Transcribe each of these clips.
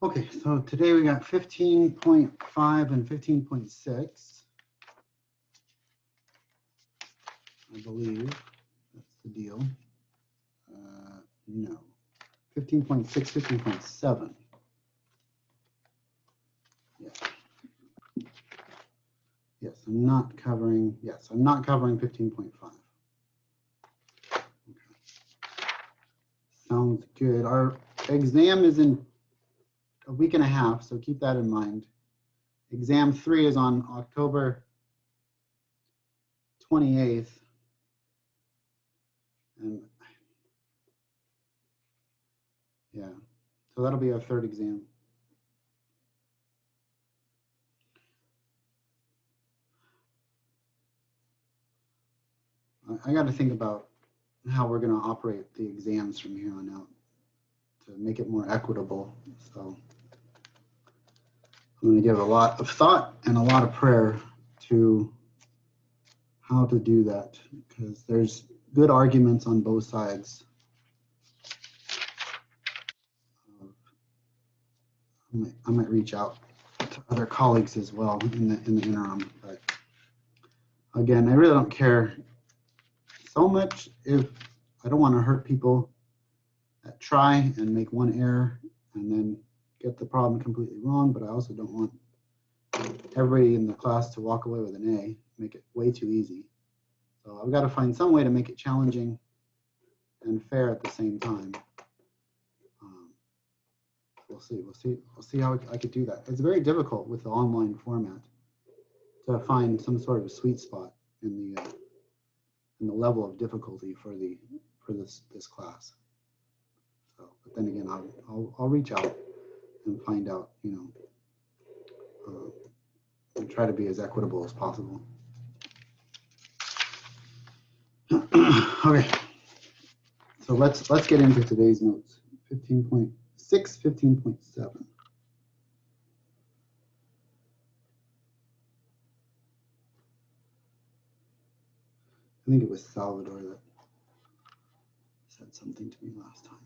Okay, so today we got 15.5 and 15.6. I believe that's the deal. No, 15.6, 15.7. Yeah. Yes, I'm not covering. Yes, I'm not covering 15.5. Okay. Sounds good. Our exam is in a week and a half, so keep that in mind. Exam 3 is on October 28th. And yeah, so that'll be our third exam. I got to think about how we're going to operate the exams from here on out to make it more equitable. So I'm going to give a lot of thought and a lot of prayer to how to do that, because there's good arguments on both sides. I might reach out to other colleagues as well in the interim, but again, I really don't care so much if I don't want to hurt people that try and make one error and then get the problem completely wrong, but I also don't want everybody in the class to walk away with an A, make it way too easy. So I've got to find some way to make it challenging and fair at the same time. We'll see how I could do that. It's very difficult with the online format to find some sort of a sweet spot in the level of difficulty for this class. So, but then again, I'll reach out and find out, and try to be as equitable as possible. Okay, so let's get into today's notes. 15.6, 15.7. I think it was Salvador that said something to me last time.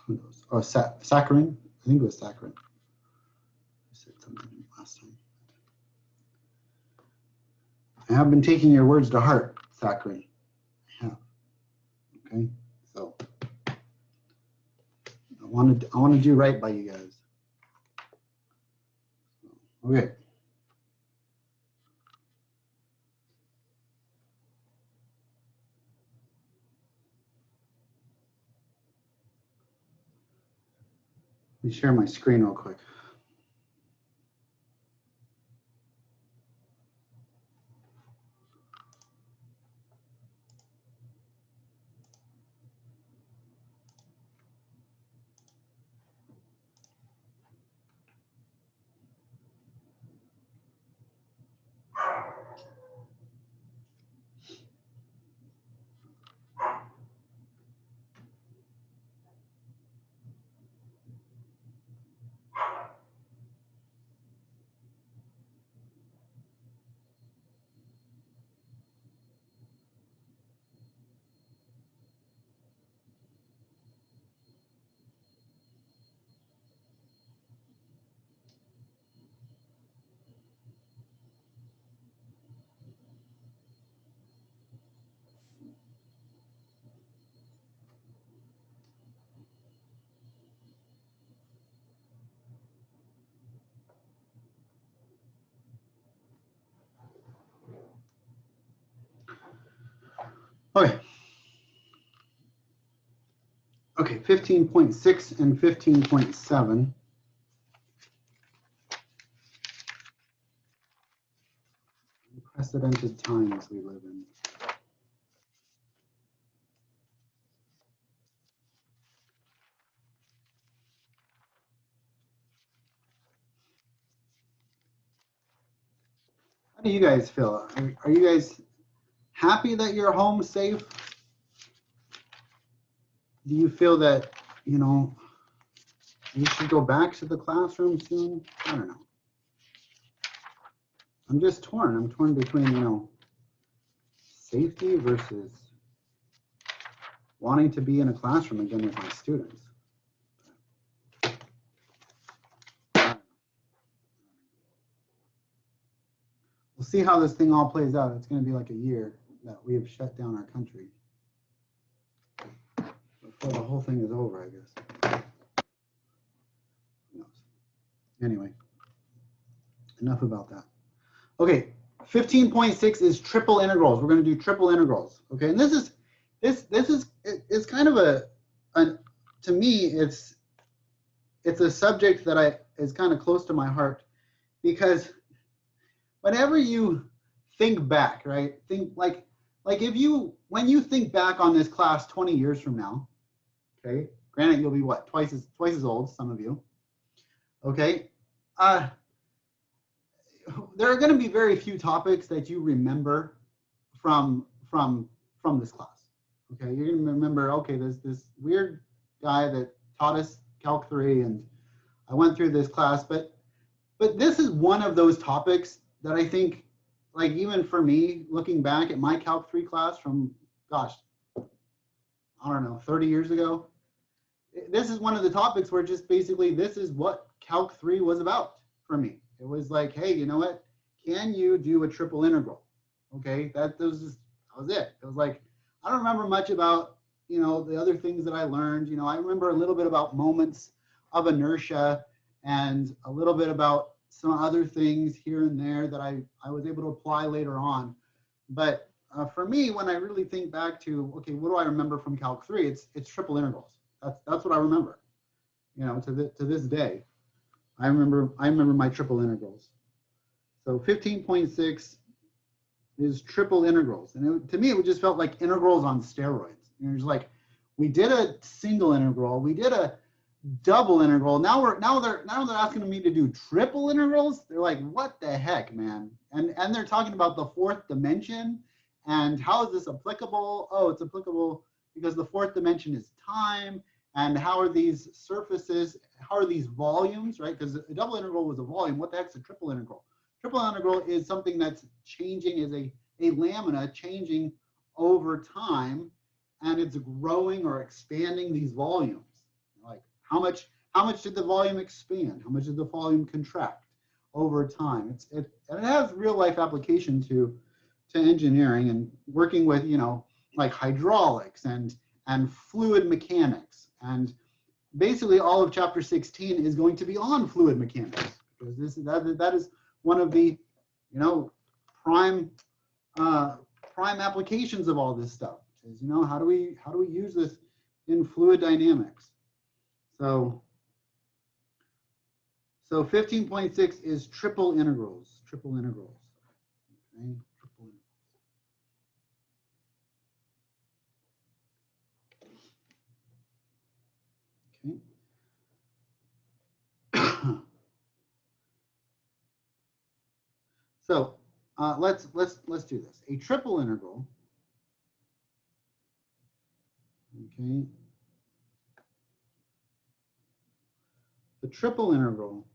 Who knows? Oh, Saccharin. I think it was Saccharin who said something to me last time. I have been taking your words to heart, Saccharin. I have. Okay, so I want to do right by you guys. Okay. Let me share my screen real quick. Okay. Okay, 15.6 and 15.7. Unprecedented times we live in. How do you guys feel? Are you guys happy that you're home safe? Do you feel that, you should go back to the classroom soon? I don't know. I'm just torn. I'm torn between, safety versus wanting to be in a classroom again with my students. see how this thing all plays out. It's going to be like a year that we have shut down our country before the whole thing is over, I guess. Who knows? Anyway, enough about that. Okay, 15.6 is triple integrals. We're going to do triple integrals. Okay, and this is kind of a to me it's a subject that is kind of close to my heart, because whenever you think back, right? Think like when you think back on this class 20 years from now, okay? Granted, you'll be what, twice as old, some of you. Okay, there are going to be very few topics that you remember from this class. Okay, you're going to remember, okay, there's this weird guy that taught us Calc 3, and I went through this class, but this is one of those topics that I think, like, even for me, looking back at my Calc 3 class from, gosh, I don't know, 30 years ago, this is one of the topics where just basically this is what Calc 3 was about for me. It was like, hey, you know what? Can you do a triple integral? Okay, that was it. It was like, I don't remember much about, you know, the other things that I learned. You know, I remember a little bit about moments of inertia and a little bit about some other things here and there that I was able to apply later on. But for me, when I really think back to, okay, what do I remember from Calc 3? It's triple integrals. That's what I remember. You know, to this day, I remember my triple integrals. So 15.6 is triple integrals, and to me, it just felt like integrals on steroids. You know, it's like we did a single integral, we did a double integral. Now they're asking me to do triple integrals. They're like, what the heck, man? And they're talking about the fourth dimension, and how is this applicable? Oh, it's applicable because the fourth dimension is time. And how are these surfaces, how are these volumes, right? Because a double integral was a volume. What the heck's a triple integral? Triple integral is something that's changing, is a lamina changing over time, and it's growing or expanding these volumes. Like how much did the volume expand? How much did the volume contract over time? And it has real life application to engineering and working with, you know, like hydraulics and fluid mechanics. And basically all of chapter 16 is going to be on fluid mechanics, because that is one of the, you know, prime applications of all this stuff is, you know, how do we use this in fluid dynamics? So 15.6 is triple integrals. Okay, triple integrals. So let's do this. A triple integral. Okay. The triple integral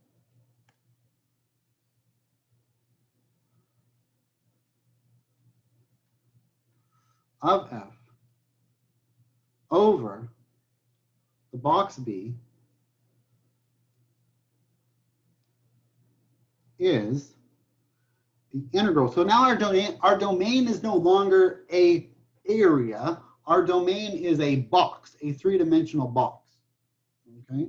of f over the box B is the integral. So now our domain is no longer a area. Our domain is a box, a three-dimensional box. Okay.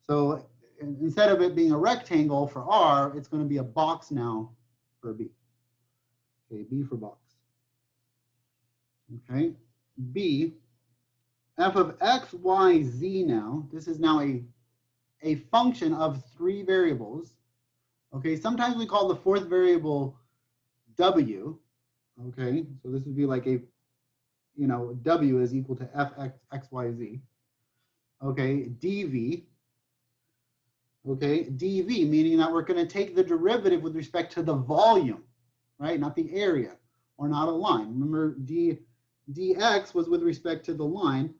So instead of it being a rectangle for R, it's going to be a box now for B. Okay, B for box. Okay, B, f of x, y, z now. This is now a function of three variables. Okay, sometimes we call the fourth variable w. Okay, so this would be like a, you know, w is equal to f x, y, z. Okay, dv. Okay, dv, meaning that we're going to take the derivative with respect to the volume, right? Not the area, or not a line. Remember, dx was with respect to the line,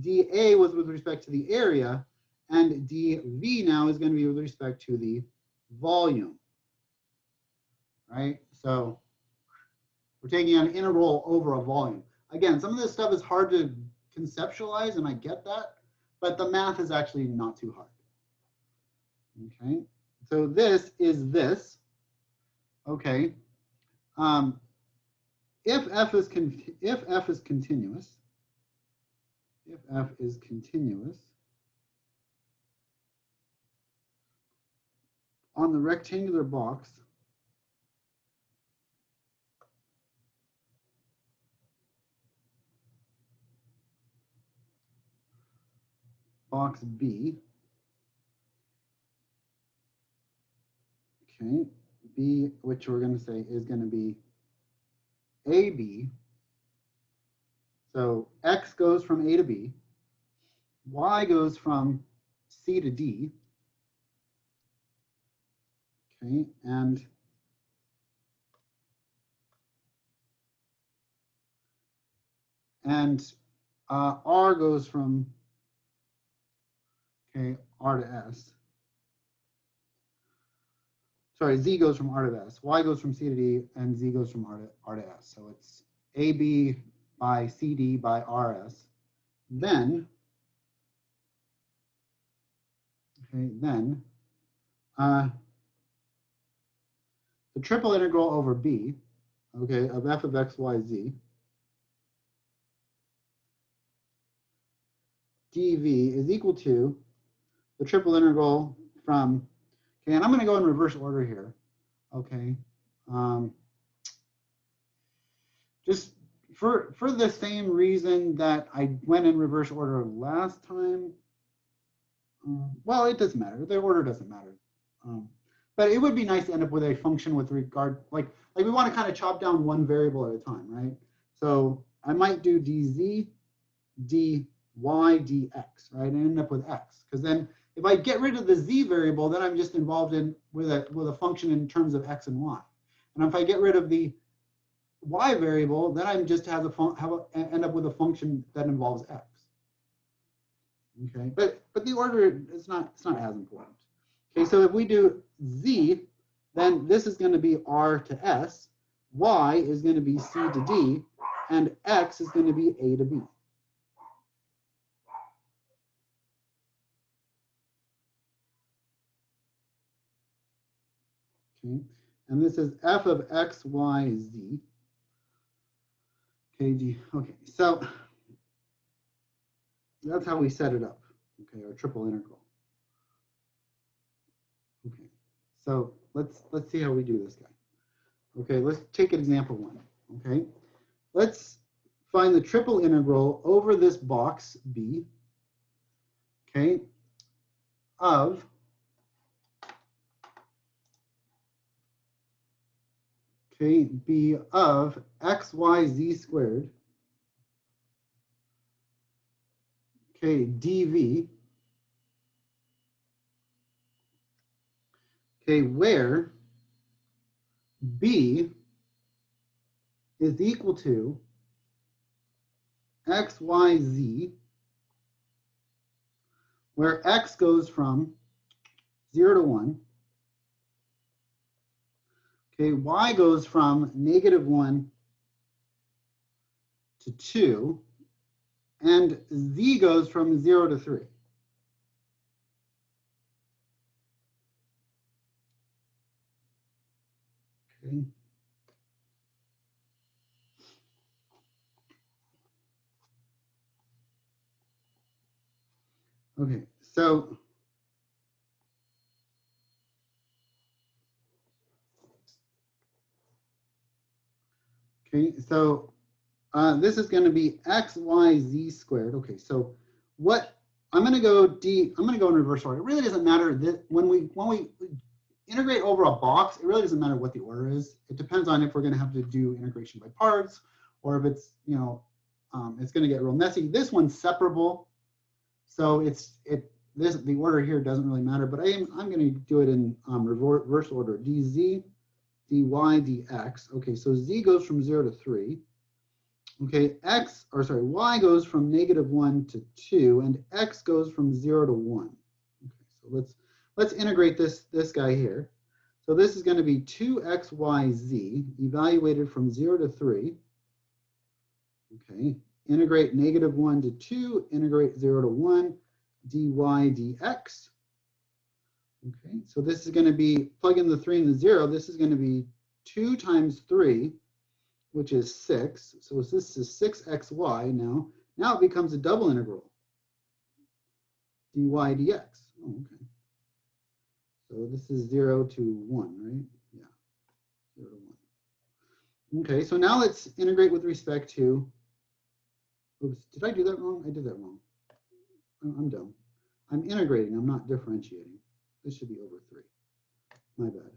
dA was with respect to the area, and dv now is going to be with respect to the volume, right? So we're taking an integral over a volume. Again, some of this stuff is hard to conceptualize, and I get that, but the math is actually not too hard. Okay, so this is this. Okay, if f is continuous, on the rectangular box, box B, okay, B, which we're going to say is going to be AB. So X goes from A to B, Y goes from C to D, okay, and R goes from, okay, R to S. Sorry, Z goes from R to S, Y goes from C to D, and Z goes from R to S. So it's AB by CD by RS. Then, okay, then the triple integral over B, okay, of f of x, y, z, dv is equal to the triple integral from, okay, and I'm going to go in reverse order here, okay, just for the same reason that I went in reverse order last time. Well, it doesn't matter. The order doesn't matter. But it would be nice to end up with a function with regard, like we want to kind of chop down one variable at a time, right? So I might do dz, dy, dx, right, and end up with x. Because then if I get rid of the z variable, then I'm just involved in with a function in terms of x and y. And if I get rid of the y variable, then I'm just end up with a function that involves x. Okay, but the order is not as important. Okay, so if we do z, then this is going to be r to s, y is going to be c to d, and x is going to be a to b. Okay, and this is f of x, y, z. Okay, okay, so that's how we set it up. Okay, our triple integral. Okay, so let's see how we do this guy. Okay, let's take example 1. Okay, let's find the triple integral over this box B, okay, of B of x, y, z squared, okay, dv, okay, where B is equal to x, y, z, where x goes from 0 to 1, okay, y goes from -1 to 2, and z goes from 0 to 3. Okay. Okay, so this is going to be x, y, z squared. Okay, so what I'm going to go in reverse order. It really doesn't matter that when we integrate over a box, it really doesn't matter what the order is. It depends on if we're going to have to do integration by parts, or if it's, you know, it's going to get real messy. This one's separable, so the order here doesn't really matter. But I'm going to do it in reverse order: dz, dy, dx. Okay, so z goes from 0 to 3. Okay, y goes from -1 to 2, and x goes from 0 to 1. Okay, so let's integrate this guy here. So this is going to be 2xyz evaluated from 0 to 3. Okay, integrate -1 to 2, integrate 0 to 1, dy dx. Okay, so this is going to be, plug in the 3 and the 0, this is going to be 2 times 3, which is 6. So this is 6xy now. Now it becomes a double integral. dy dx. Oh, okay. So this is 0 to 1, right? Yeah, 0 to 1. Okay, so now let's integrate with respect to, oops, did I do that wrong? I did that wrong. I'm dumb. I'm integrating, I'm not differentiating. This should be over 3. My bad.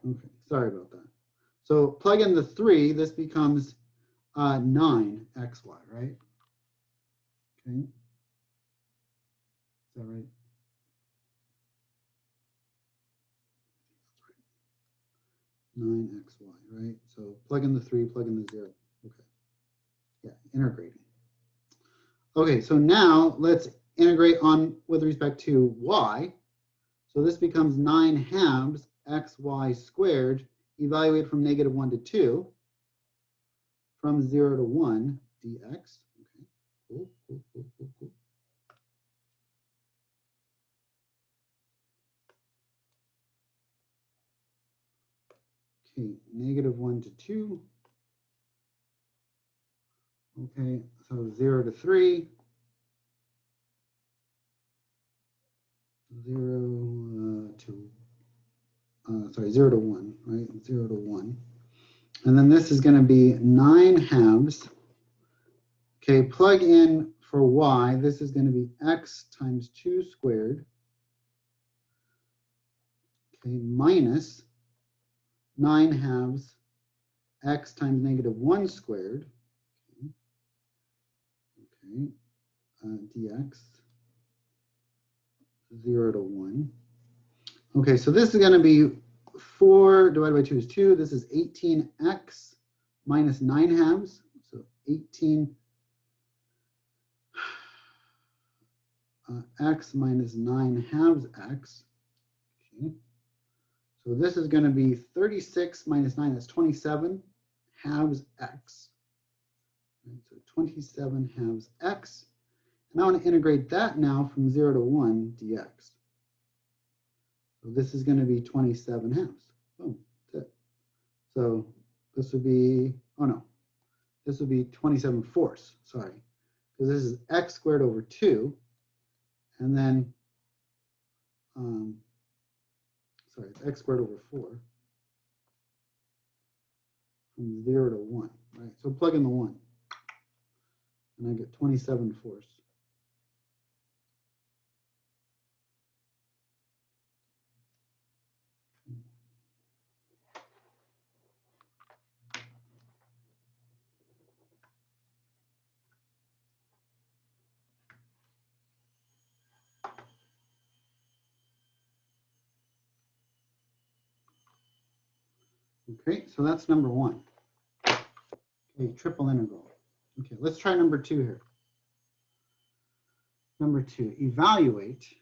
Okay, sorry about that. So plug in the 3, this becomes 9xy, right? Okay. Is that right? 9xy, right? So plug in the 3, plug in the 0. Okay. Yeah, integrating. Okay, so now let's integrate on with respect to y. So this becomes 9 halves xy squared, evaluate from -1 to 2, from 0 to 1 dx. Okay, cool, cool, cool, cool, cool. Okay, -1 to 2. Okay, so 0 to 3. 0 to 1, right? 0 to 1. And then this is going to be 9 halves. Okay, plug in for y. This is going to be x times 2 squared. Okay, minus 9 halves x times -1 squared. Okay, dx 0 to 1. Okay, so this is going to be 4 divided by 2 is 2. This is 18x minus 9 halves. So 18 x minus 9 halves x. Okay. So this is going to be 36 minus 9. That's 27 halves x. Right, so 27 halves x. And I want to integrate that now from 0 to 1 dx. So this is going to be 27 halves. Boom, that's it. So this would be, oh no, this would be 27 fourths, sorry. Because this is x squared over 2. And then, sorry, it's x squared over 4. From 0 to 1, right? So plug in the 1. And I get 27 fourths. Okay, so that's number 1. Okay, triple integral. Okay, let's try number 2 here. Number 2, evaluate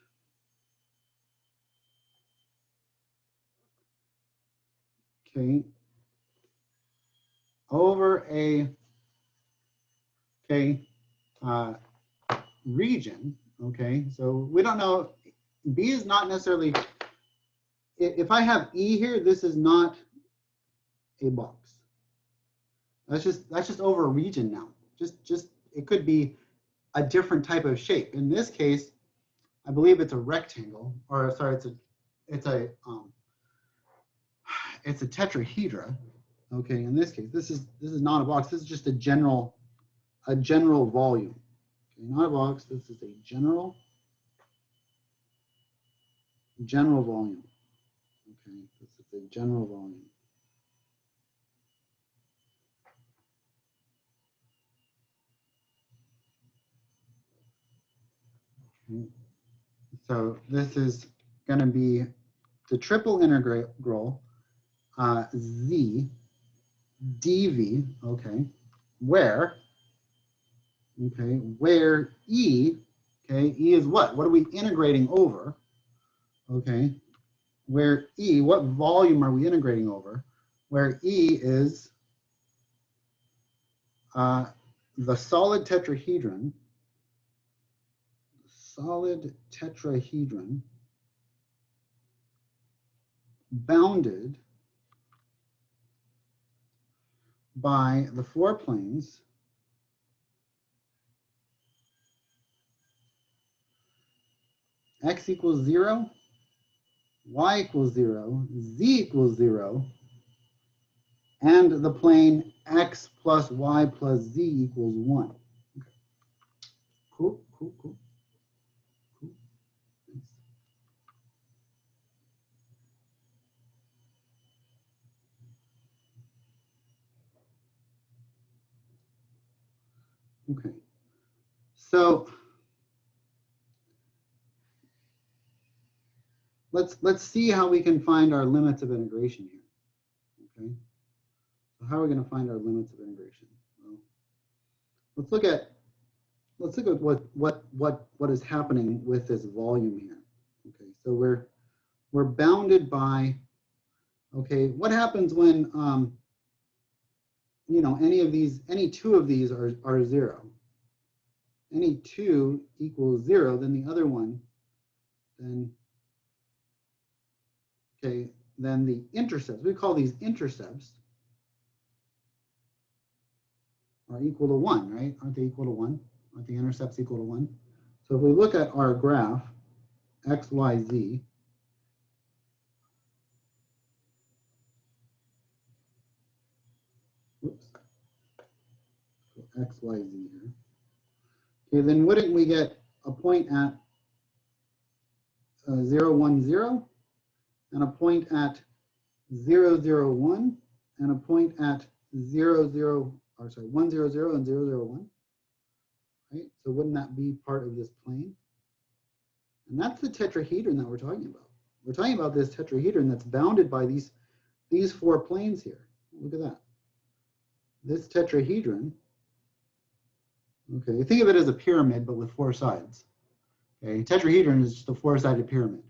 okay over a region. Okay, so we don't know, B is not necessarily, if I have E here, this is not a box. That's just over a region now. Just it could be a different type of shape. In this case, I believe it's a rectangle, or sorry, it's a tetrahedra. Okay, in this case, this is not a box. This is just a general volume. Okay, not a box. This is a general volume. Okay, this is a general volume. Okay. So this is going to be the triple integral z dv, okay, where E, okay, E is what? What are we integrating over? Okay, where E, what volume are we integrating over? Where E is the solid tetrahedron, bounded by the four planes x equals 0, y equals 0, z equals 0, and the plane x plus y plus z equals 1. Okay. Cool, cool, cool. Cool. Nice. Okay. So let's see how we can find our limits of integration here. Okay. So how are we going to find our limits of integration? Well, let's look at what is happening with this volume here. Okay, so we're bounded by, okay, what happens when you know, any two of these are 0. Any two equals 0, then the other one, then okay, then the intercepts, we call these intercepts, are equal to 1, right? Aren't they equal to 1? Aren't the intercepts equal to 1? So if we look at our graph, x, y, z, oops, so x, y, z here. Okay, then wouldn't we get a point at 0, 1, 0, and a point at 0, 0, 1, and a point at 0, 0, or sorry, 1, 0, 0, and 0, 0, 1, right? So wouldn't that be part of this plane? And that's the tetrahedron that we're talking about. We're talking about this tetrahedron that's bounded by these four planes here. Look at that. This tetrahedron, okay, think of it as a pyramid, but with four sides. Okay, tetrahedron is just a four-sided pyramid.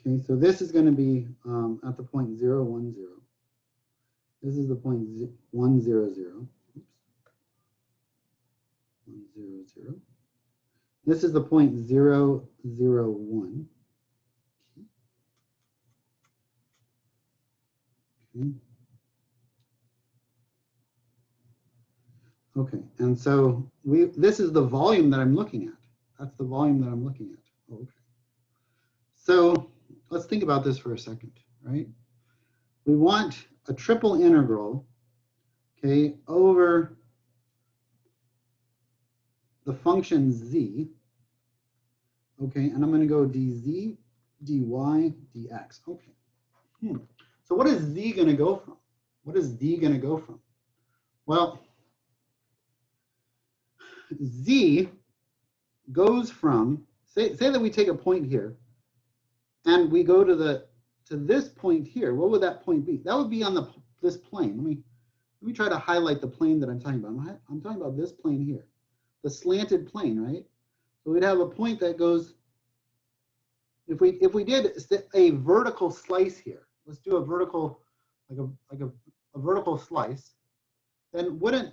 Okay, so this is going to be at the point 0, 1, 0. This is the point 1, 0, 0. Oops. 1, 0, 0. This is the point 0, 0, 1. Okay. Okay, and so this is the volume that I'm looking at. That's the volume that I'm looking at. Okay. So let's think about this for a second, right? We want a triple integral, okay, over the function z, okay, and I'm going to go dz, dy, dx. Okay. So what is z going to go from? What is z going to go from? Well, z goes from, say that we take a point here and we go to this point here. What would that point be? That would be on this plane. Let me try to highlight the plane that I'm talking about. I'm talking about this plane here, the slanted plane, right? So we'd have a point that goes, if we did a vertical slice here, let's do a vertical, like a vertical slice, then wouldn't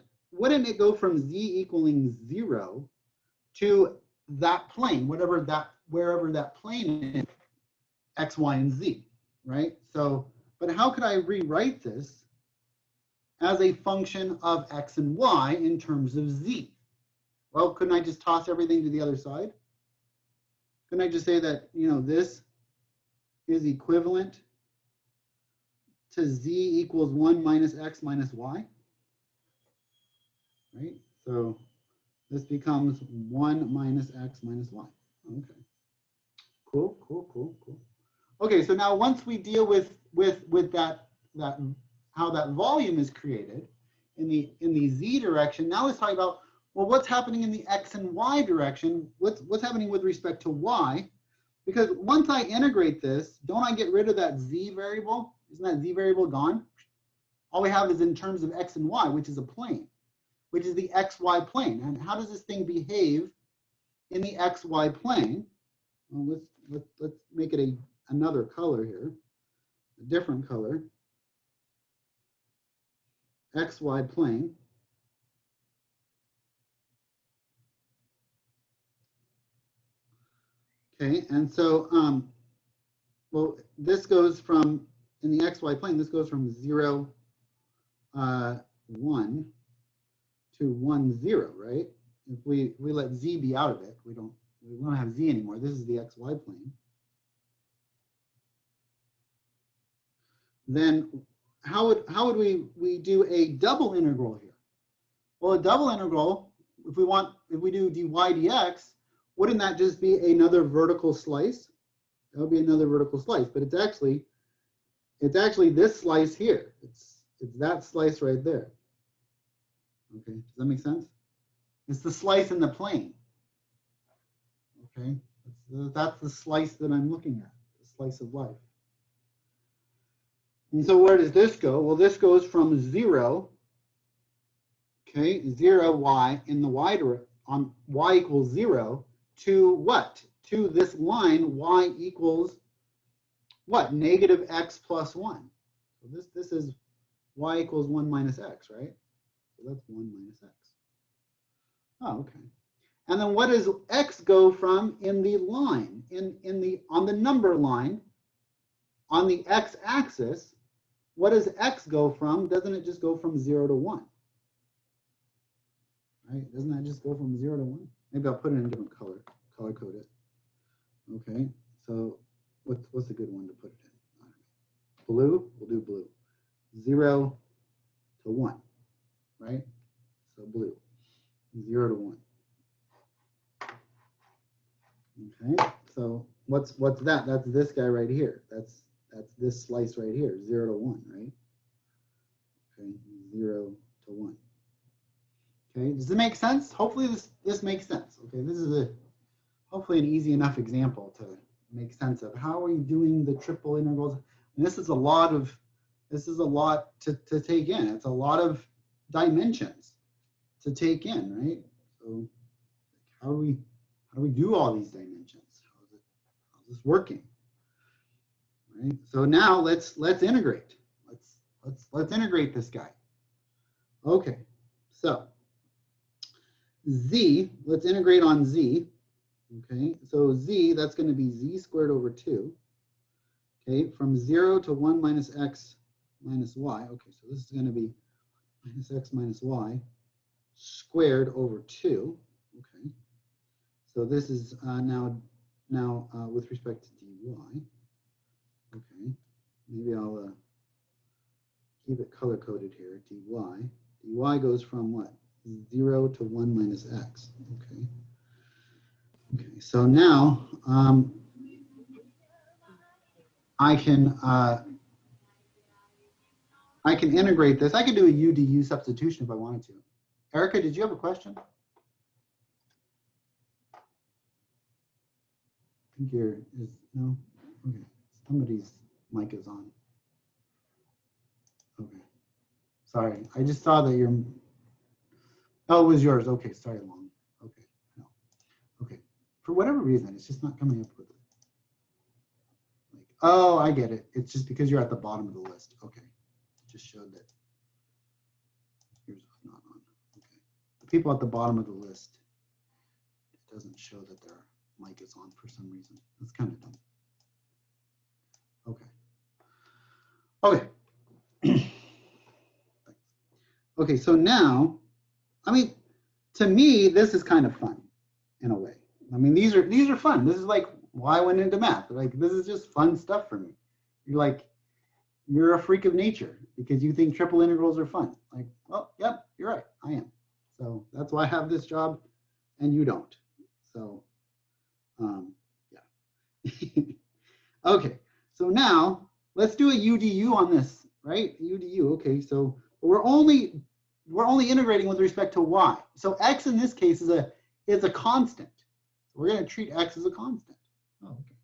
it go from z equaling 0 to that plane, wherever that plane is, x, y, and z, right? So, but how could I rewrite this as a function of x and y in terms of z? Well, couldn't I just toss everything to the other side? Couldn't I just say that, you know, this is equivalent to z equals 1 minus x minus y, right? So this becomes 1 minus x minus y. Okay. Cool, cool, cool, cool. Okay, so now once we deal with that how that volume is created in the z direction, now let's talk about, well, what's happening in the x and y direction? What's happening with respect to y? Because once I integrate this, don't I get rid of that z variable? Isn't that z variable gone? All we have is in terms of x and y, which is a plane, which is the xy plane. And how does this thing behave in the xy plane? Well, let's make it another color here. a different color, XY plane. Okay, and so, well, this goes from, in the XY plane, this goes from 0, 1 to 1, 0, right? If we let Z be out of it, we don't have Z anymore. This is the XY plane. Then how would we do a double integral here? Well, a double integral, if we do dy dx, wouldn't that just be another vertical slice? That would be another vertical slice, but it's actually this slice here. It's that slice right there. Okay, does that make sense? It's the slice in the plane. Okay, that's the slice that I'm looking at, the slice of life. And so where does this go? Well, this goes from 0, okay, 0 y in the y direction, on y equals 0, to what? To this line, y equals what? Negative x plus 1. So this is y equals 1 minus x, right? So that's 1 minus x. Oh, okay. And then what does x go from in the line, on the number line, on the x-axis? What does x go from? Doesn't it just go from 0 to 1? Right? Doesn't that just go from 0 to 1? Maybe I'll put it in a different color code it. Okay, so what's a good one to put it in? I don't know. Blue, we'll do blue. 0 to 1, right? So blue, 0 to 1. Okay, so what's that? That's this guy right here. That's this slice right here, 0 to 1, right? Okay, 0 to 1. Okay, does it make sense? Hopefully this makes sense. Okay, this is hopefully an easy enough example to make sense of how are you doing the triple integrals. And this is a lot to take in. It's a lot of dimensions to take in, right? So how do we do all these dimensions? How's this working? Right? So now let's integrate. Let's integrate this guy. Okay, so z, let's integrate on z. Okay, so z, that's going to be z squared over 2. Okay, from 0 to 1 minus x minus y. Okay, so this is going to be minus x minus y squared over 2. Okay, so this is now with respect to dy. Okay, maybe I'll keep it color coded here. dy goes from what? 0 to 1 minus x. Okay. Okay, so now I can integrate this. I could do a u du substitution if I wanted to. Erica, did you have a question? I think no? Okay, somebody's mic is on. Okay, sorry, I just saw that oh, it was yours. Okay, sorry, Long. Okay, no, okay. For whatever reason, it's just not coming up with it. Like, oh, I get it. It's just because you're at the bottom of the list. Okay, it just showed that yours was not on. Okay, the people at the bottom of the list, it doesn't show that their mic is on for some reason. That's kind of dumb. Okay. Okay. Okay, so now, I mean, to me, this is kind of fun in a way. I mean, these are fun. This is like why I went into math. Like, this is just fun stuff for me. You're a freak of nature because you think triple integrals are fun. Like, well, yep, you're right, I am. So that's why I have this job and you don't. So, yeah. Okay, so now let's do a UDU on this, right? UDU, okay, so we're only integrating with respect to y. So x in this case is a constant. We're going to treat x as a constant. Oh, okay.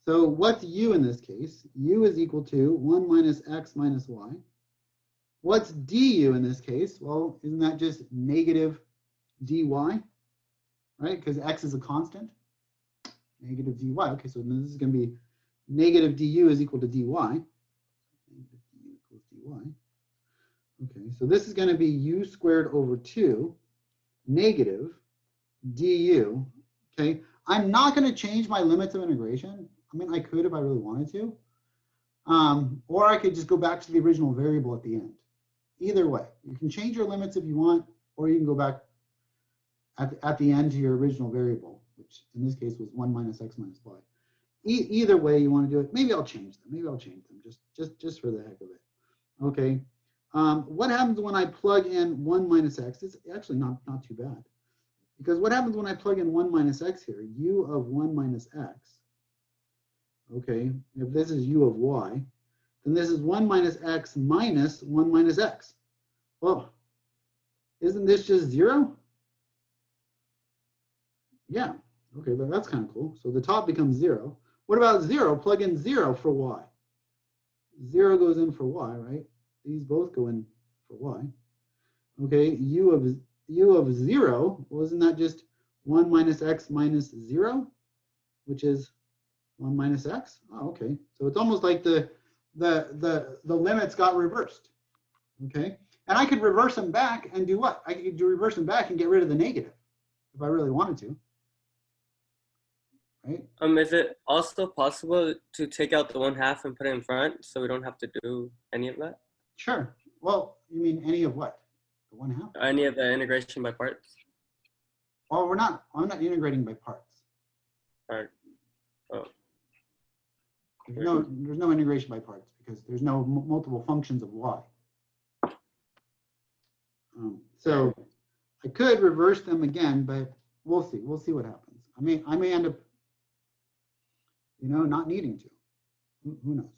So what's u in this case? U is equal to 1 minus x minus y. What's du in this case? Well, isn't that just negative dy, right? Because x is a constant. Negative dy. Okay, so this is going to be negative du is equal to dy. Negative du equals dy. Okay, so this is going to be u squared over 2 negative du. Okay, I'm not going to change my limits of integration. I mean, I could if I really wanted to. Or I could just go back to the original variable at the end. Either way, you can change your limits if you want, or you can go back at the end to your original variable, which in this case was 1 minus x minus y. Either way you want to do it. Maybe I'll change them. Maybe I'll change them just for the heck of it. Okay. What happens when I plug in 1 minus x? It's actually not too bad. Because what happens when I plug in 1 minus x here? U of 1 minus x. Okay, if this is u of y, then this is 1 minus x minus 1 minus x. Well, isn't this just 0? Yeah, okay, that's kind of cool. So the top becomes 0. What about 0? Plug in 0 for y. 0 goes in for y, right? These both go in for y. Okay, u of 0, wasn't that just 1 minus x minus 0, which is 1 minus x? Oh, okay. So it's almost like the limits got reversed. Okay, and I could reverse them back and do what? I could reverse them back and get rid of the negative if I really wanted to. Right? Is it also possible to take out the 1/2 and put it in front so we don't have to do any of that? Sure. Well, you mean any of what? The 1/2? Any of the integration by parts? Well, I'm not integrating by parts. All right. Oh. There's no integration by parts because there's no multiple functions of y. So I could reverse them again, but we'll see. We'll see what happens. I may end up, not needing to. Who knows?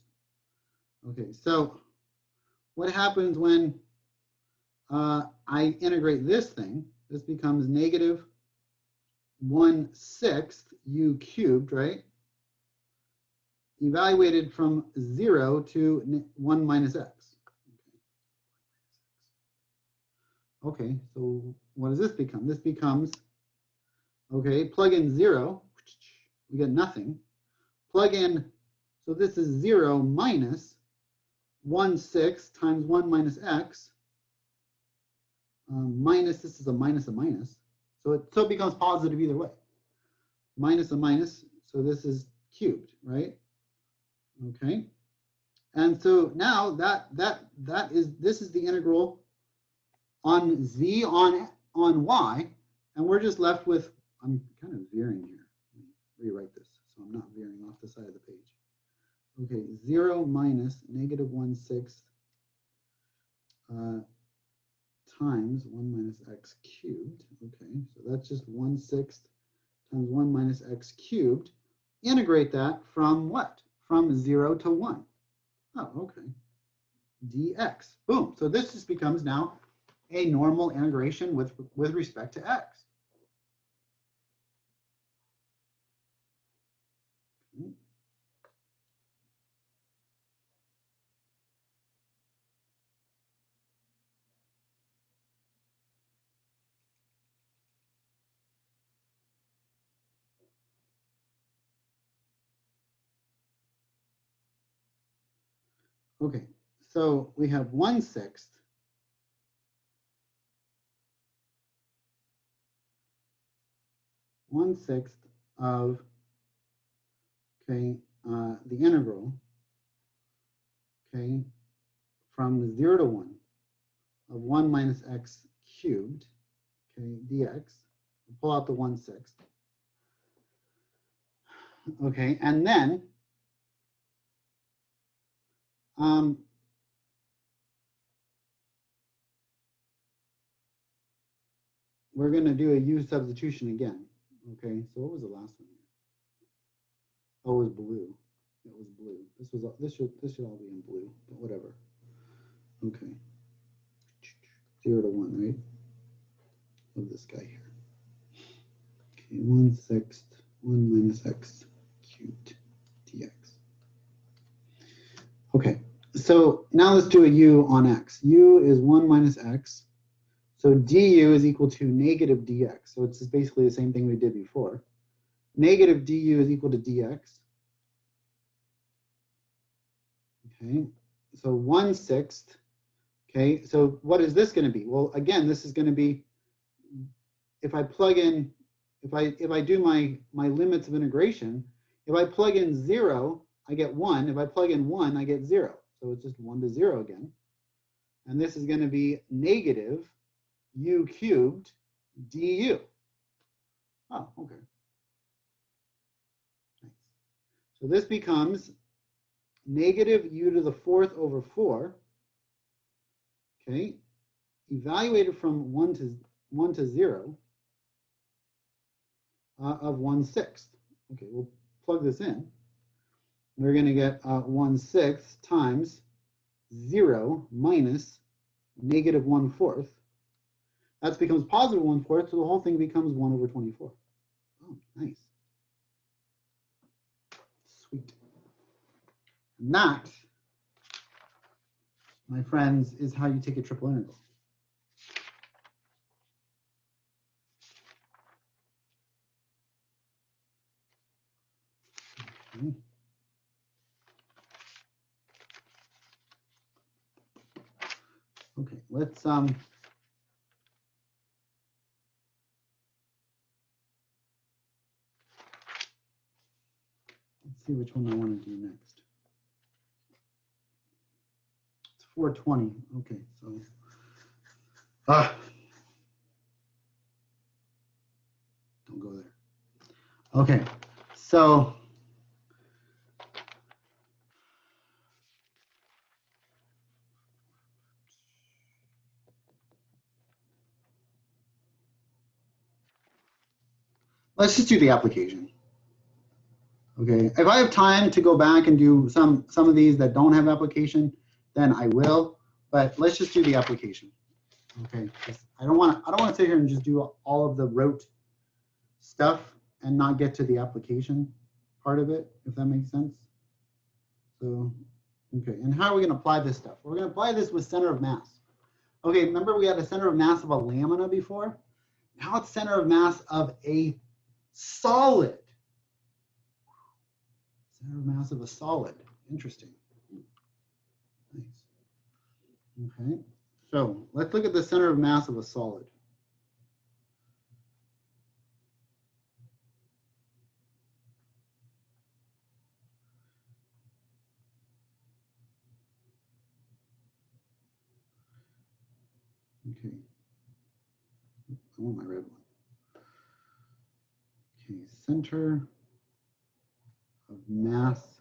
Okay, so what happens when I integrate this thing? This becomes negative 1/6 u cubed, right? Evaluated from 0 to 1 minus x. Okay, so what does this become? This becomes, okay, plug in 0, we get nothing. Plug in, so this is 0 minus 1/6 times 1 minus x. Minus, this is a minus. So it becomes positive either way. Minus a minus, so this is cubed, right? Okay, and so now this is the integral on z on y, and we're just left with, I'm kind of veering here. Let me rewrite this so I'm not veering off the side of the page. Okay, 0 minus negative 1/6 times 1 minus x cubed. Okay, so that's just 1/6 times 1 minus x cubed. Integrate that from what? From 0 to 1. Oh, okay. dx. Boom. So this just becomes now a normal integration with respect to x. Okay, so we have 1/6 of, okay, the integral, okay, from 0 to 1 of 1 minus x cubed, okay, dx. Pull out the 1/6. Okay, and then we're going to do a u substitution again. Okay, so what was the last one here? Oh, it was blue. It was blue. This should all be in blue, but whatever. Okay. 0 to 1, right? Of this guy here. Okay, 1/6 1 minus x cubed dx. Okay, so now let's do a u on x. U is 1 minus x. So du is equal to negative dx. So it's just basically the same thing we did before. Negative du is equal to dx. Okay, so 1/6. Okay, so what is this going to be? Well, again, this is going to be, if I plug in, if I do my limits of integration, if I plug in 0, I get 1. If I plug in 1, I get 0. So it's just 1 to 0 again. And this is going to be negative u cubed du. Oh, okay. Nice. So this becomes negative u to the 4th over 4. Okay, evaluated from 1 to 0 of 1/6. Okay, we'll plug this in. We're going to get 1/6 times 0 minus negative 1/4. That becomes positive 1/4, so the whole thing becomes 1 over 24. Oh, nice. Sweet. And that, my friends, is how you take a triple integral. Okay. Okay, let's see which one I want to do next. It's 420. Okay, so don't go there. Okay, so let's just do the application. Okay, if I have time to go back and do some of these that don't have application, then I will. But let's just do the application. Okay, I don't want to sit here and just do all of the rote stuff and not get to the application part of it, if that makes sense. So, okay, and how are we going to apply this stuff? We're going to apply this with center of mass. Okay, remember we had a center of mass of a lamina before? Now it's center of mass of a solid. Center of mass of a solid. Interesting. Nice. Okay, so let's look at the center of mass of a solid. Okay, I want my red one. Okay, center of mass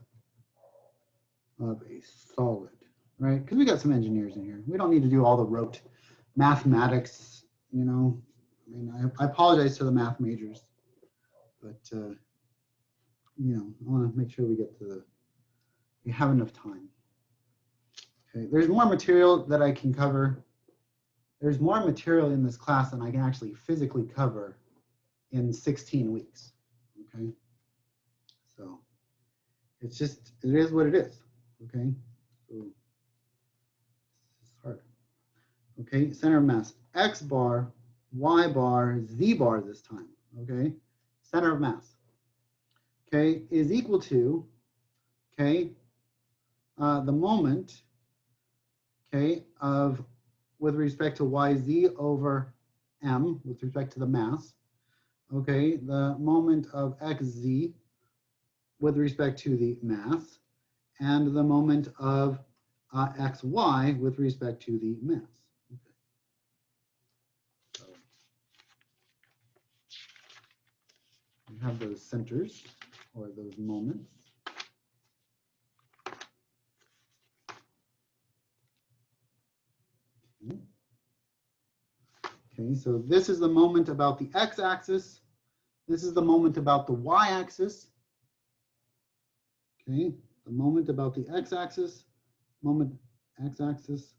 of a solid, right? Because we got some engineers in here. We don't need to do all the rote mathematics, you know. I mean, I apologize to the math majors, but you know, I want to make sure we have enough time. Okay, there's more material that I can cover. There's more material in this class than I can actually physically cover in 16 weeks. Okay, so it's just, it is what it is. Okay, so it's hard. Okay, center of mass, X bar, Y bar, Z bar this time. Okay, center of mass. Okay, is equal to, okay, the moment, okay, of, with respect to YZ over M, with respect to the mass, okay, the moment of XZ with respect to the mass, and the moment of XY with respect to the mass. Okay. So we have those centers, or those moments. Okay. Okay, so this is the moment about the x-axis. This is the moment about the y-axis. Okay, the moment about the x-axis, moment x-axis,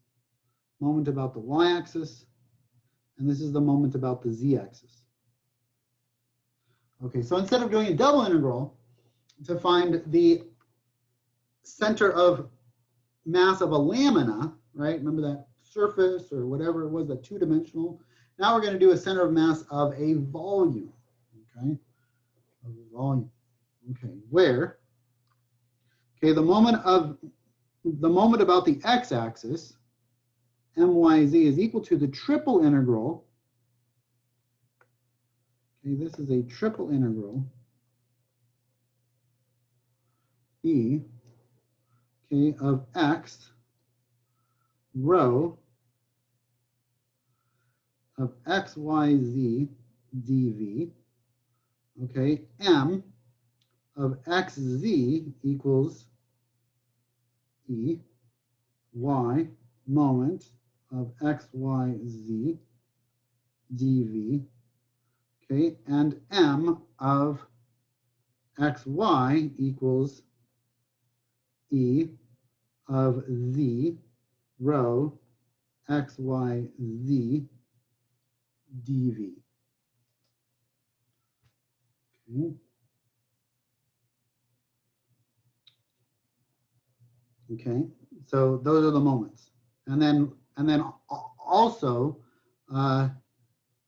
moment about the y-axis, and this is the moment about the z-axis. Okay, so instead of doing a double integral to find the center of mass of a lamina, right? Remember that surface or whatever it was, that two-dimensional. Now we're going to do a center of mass of a volume, okay? Of a volume, okay, where, okay, the moment of the moment about the x-axis, myz is equal to the triple integral. Okay, this is a triple integral e, okay, of x rho of xyz dv, okay, m of xz equals e y moment of xyz dv, okay, and m of xy equals e of z rho xyz dv. Okay. Okay, so those are the moments, and then also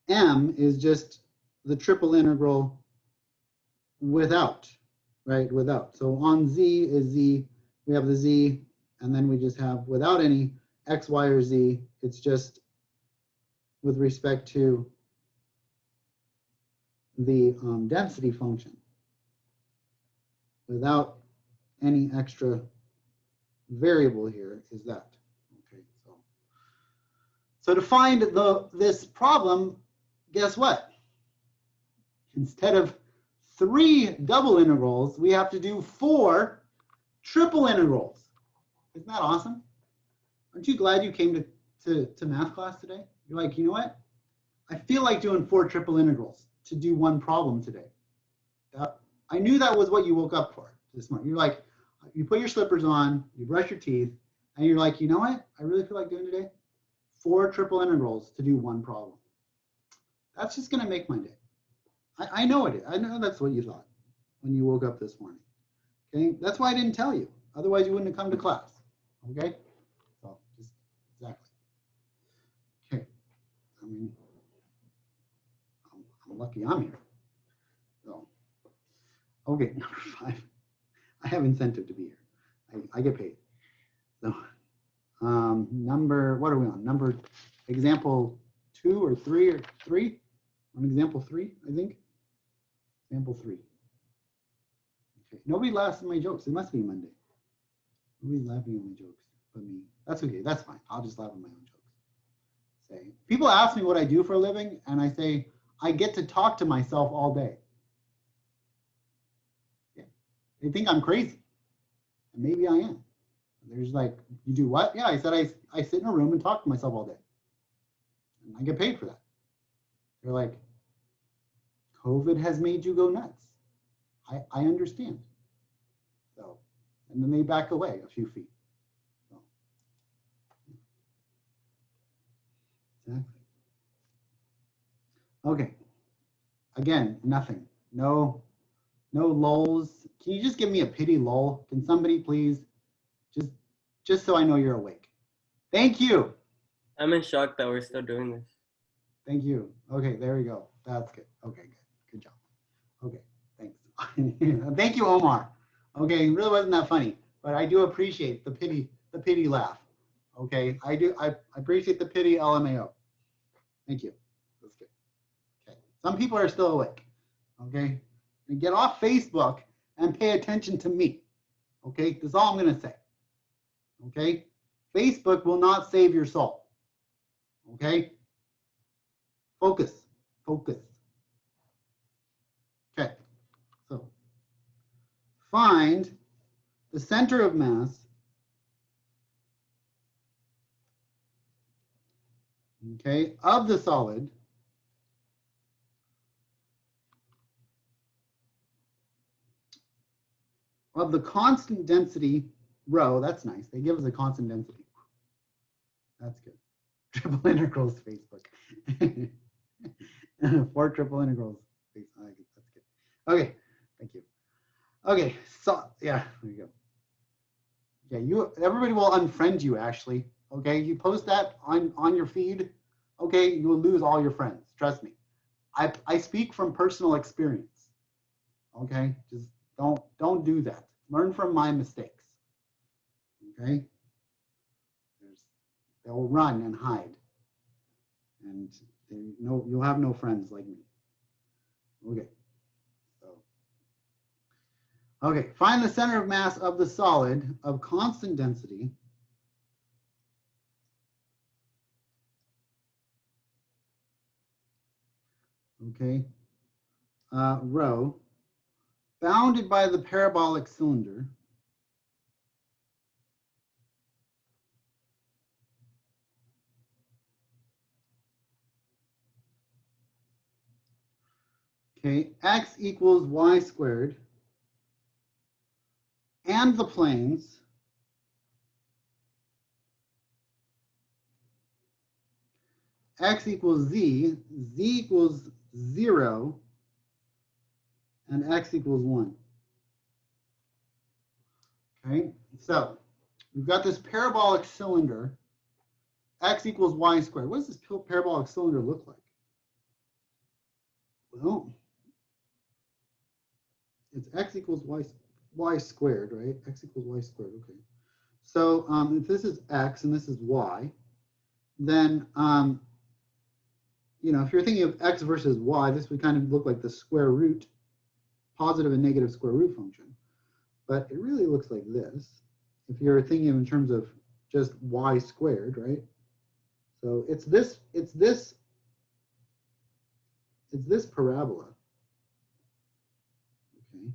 m is just the triple integral without, right? Without. So on z is z, we have the z, and then we just have without any x, y, or z. It's just with respect to the density function without any extra variable here is that. Okay, so to find this problem, guess what? Instead of 3 double integrals, we have to do 4 triple integrals. Isn't that awesome? Aren't you glad you came to math class today? You're like, you know what? I feel like doing 4 triple integrals to do one problem today. I knew that was what you woke up for this morning. You're like, you put your slippers on, you brush your teeth, and you're like, you know what? I really feel like doing today 4 triple integrals to do one problem. That's just gonna make my day. I know it is. I know that's what you thought when you woke up this morning. Okay, that's why I didn't tell you. Otherwise, you wouldn't have come to class. Okay, so just exactly. Okay, I mean, I'm lucky I'm here. So, okay, number 5. I have incentive to be here. I get paid. So, what are we on? Example 2 or 3 or 3? On example 3, I think. Example 3. Okay. Nobody laughs at my jokes. It must be Monday. Nobody's laughing at my jokes but me. That's okay. That's fine. I'll just laugh at my own jokes. Say, people ask me what I do for a living, and I say, I get to talk to myself all day. Yeah. They think I'm crazy. And maybe I am. There's like, you do what? Yeah, I said I sit in a room and talk to myself all day. And I get paid for that. They're like, COVID has made you go nuts. I understand. So, and then they back away a few feet. So, exactly. Okay. Again, nothing. No lulls. Can you just give me a pity lull? Can somebody please? Just so I know you're awake. Thank you. I'm in shock that we're still doing this. Thank you. Okay, there we go. That's good. Okay, good. Good job. Okay, thanks. Thank you, Omar. Okay, it really wasn't that funny, but I do appreciate the pity laugh. Okay, I appreciate the pity LMAO. Thank you. That's good. Okay, some people are still awake. Okay, and get off Facebook and pay attention to me. Okay, that's all I'm gonna say. Okay, Facebook will not save your soul. Okay, focus. Okay, so find the center of mass, okay, of the solid of the constant density rho. That's nice. They give us a constant density. That's good. Triple integrals, Facebook. 4 triple integrals. That's good. Okay, thank you. Okay, so yeah, there you go. Yeah, everybody will unfriend you, Ashley. Okay, you post that on your feed, okay, you will lose all your friends. Trust me. I speak from personal experience. Okay, just don't do that. Learn from my mistakes. Okay? They'll run and hide. And you'll have no friends like me. Okay. Okay, find the center of mass of the solid of constant density. Okay, rho, bounded by the parabolic cylinder. Okay, x equals y squared, and the planes x equals z equals 0, and x equals 1. Okay, so we've got this parabolic cylinder, x equals y squared. What does this parabolic cylinder look like? Well, it's x equals y squared, right? X equals y squared, okay. So if this is x and this is y, then, you know, if you're thinking of x versus y, this would kind of look like the square root, positive and negative square root function. But it really looks like this, if you're thinking in terms of just y squared, right? So it's this parabola. Okay.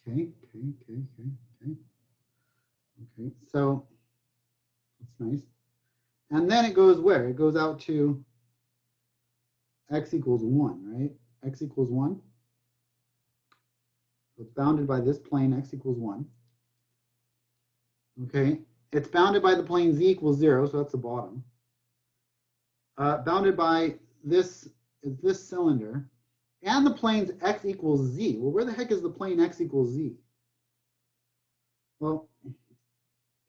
Right? Okay. Okay, so that's nice. And then it goes where? It goes out to x equals 1, right? X equals 1. So it's bounded by this plane, x equals 1. Okay, it's bounded by the plane z equals 0, so that's the bottom. Bounded by this cylinder, and the plane's x equals z. Well, where the heck is the plane x equals z? Well,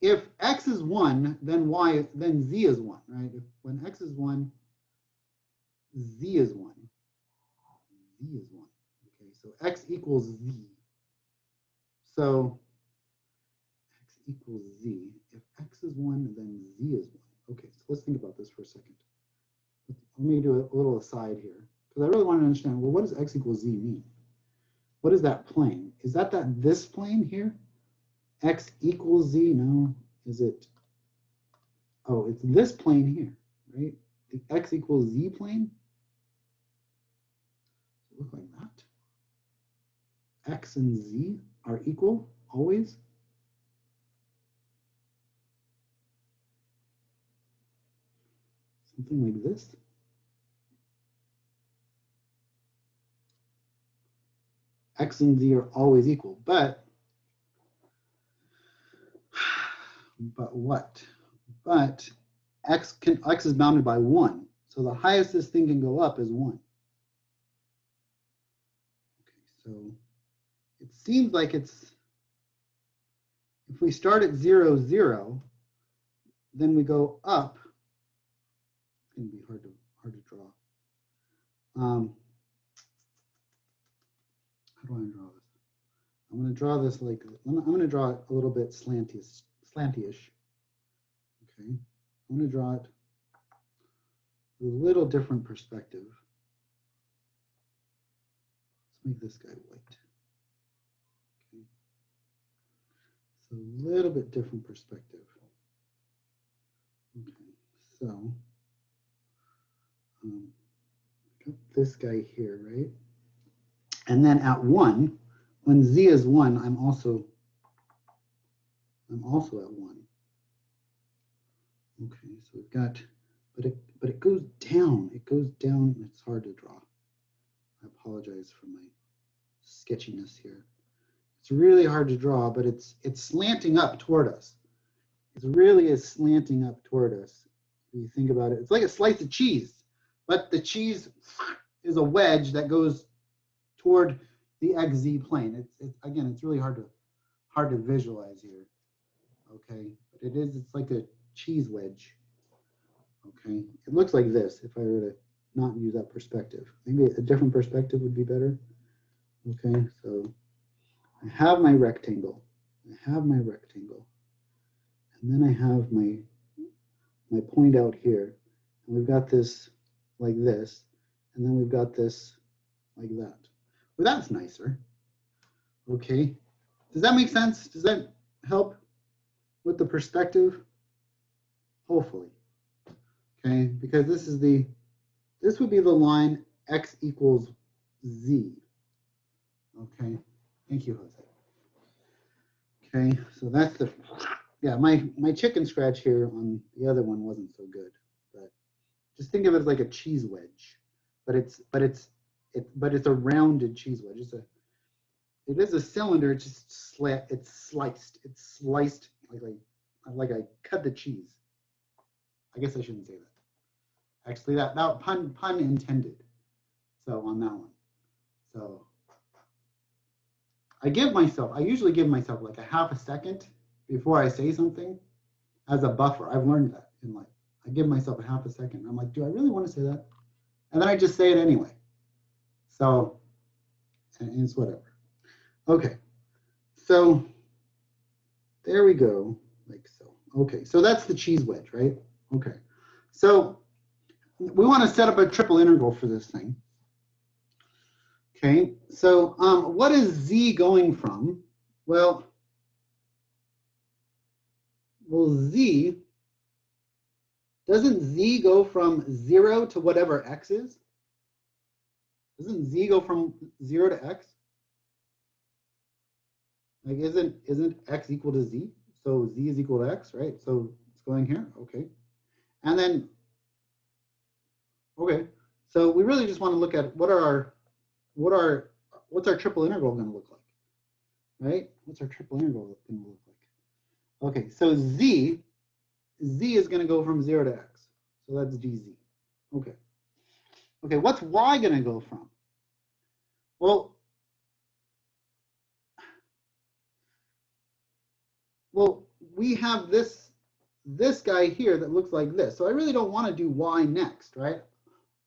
if x is 1, then z is 1, right? When x is 1, z is 1. Z is 1. Okay, so x equals z. So x equals z. If x is 1, then z is 1. Okay, so let's think about this for a second. Let me do a little aside here, because I really want to understand, well, what does x equals z mean? What is that plane? Is that this plane here? X equals z? No. Is it? Oh, it's this plane here, right? The x equals z plane? Does it look like that? X and z are equal always? Something like this? X and z are always equal, but what? But x is bounded by 1. So the highest this thing can go up is 1. Okay, so it seems like it's, if we start at 0, 0, then we go up. It's going to be hard to draw. How do I draw this? I'm going to draw this like, I'm going to draw it a little bit slanty-ish. Okay, I'm going to draw it with a little different perspective. Let's make this guy white. Okay, so a little bit different perspective. Okay, so got this guy here, right? And then at 1, when z is 1, I'm also at 1. Okay, so we've got, but it goes down. It goes down. It's hard to draw. I apologize for my sketchiness here. It's really hard to draw, but it's slanting up toward us. It really is slanting up toward us. If you think about it, it's like a slice of cheese, but the cheese is a wedge that goes toward the xz plane. Again, it's really hard to visualize here. Okay, but it's like a cheese wedge. Okay, it looks like this if I were to not use that perspective. Maybe a different perspective would be better. Okay, so I have my rectangle. I have my rectangle. And then I have my point out here. And we've got this like this. And then we've got this like that. Well, that's nicer. Okay. Does that make sense? Does that help with the perspective? Hopefully. Okay, because this would be the line x equals z. Okay, thank you, Jose. Okay, so that's yeah, my chicken scratch here on the other one wasn't so good, but just think of it as like a cheese wedge, but it's a rounded cheese wedge. It is a cylinder. It's just it's sliced like I cut the cheese. I guess I shouldn't say that. Actually, that pun intended. So on that one. So I usually give myself like a half a second before I say something as a buffer. I've learned that in life. I give myself a half a second. I'm like, do I really want to say that? And then I just say it anyway. So, and it's whatever. Okay. So there we go, like so. Okay, so that's the cheese wedge, right? Okay. So we want to set up a triple integral for this thing. Okay, so what is z going from? Well, z, doesn't z go from 0 to whatever x is? Doesn't z go from 0 to x? Like isn't x equal to z? So z is equal to x, right? So it's going here, okay. And then, okay, so we really just want to look at what's our triple integral going to look like, right? What's our triple integral going to look like? Okay, so z is going to go from 0 to x. So that's dz. Okay. Okay, what's y going to go from? Well, we have this guy here that looks like this. So I really don't want to do y next, right?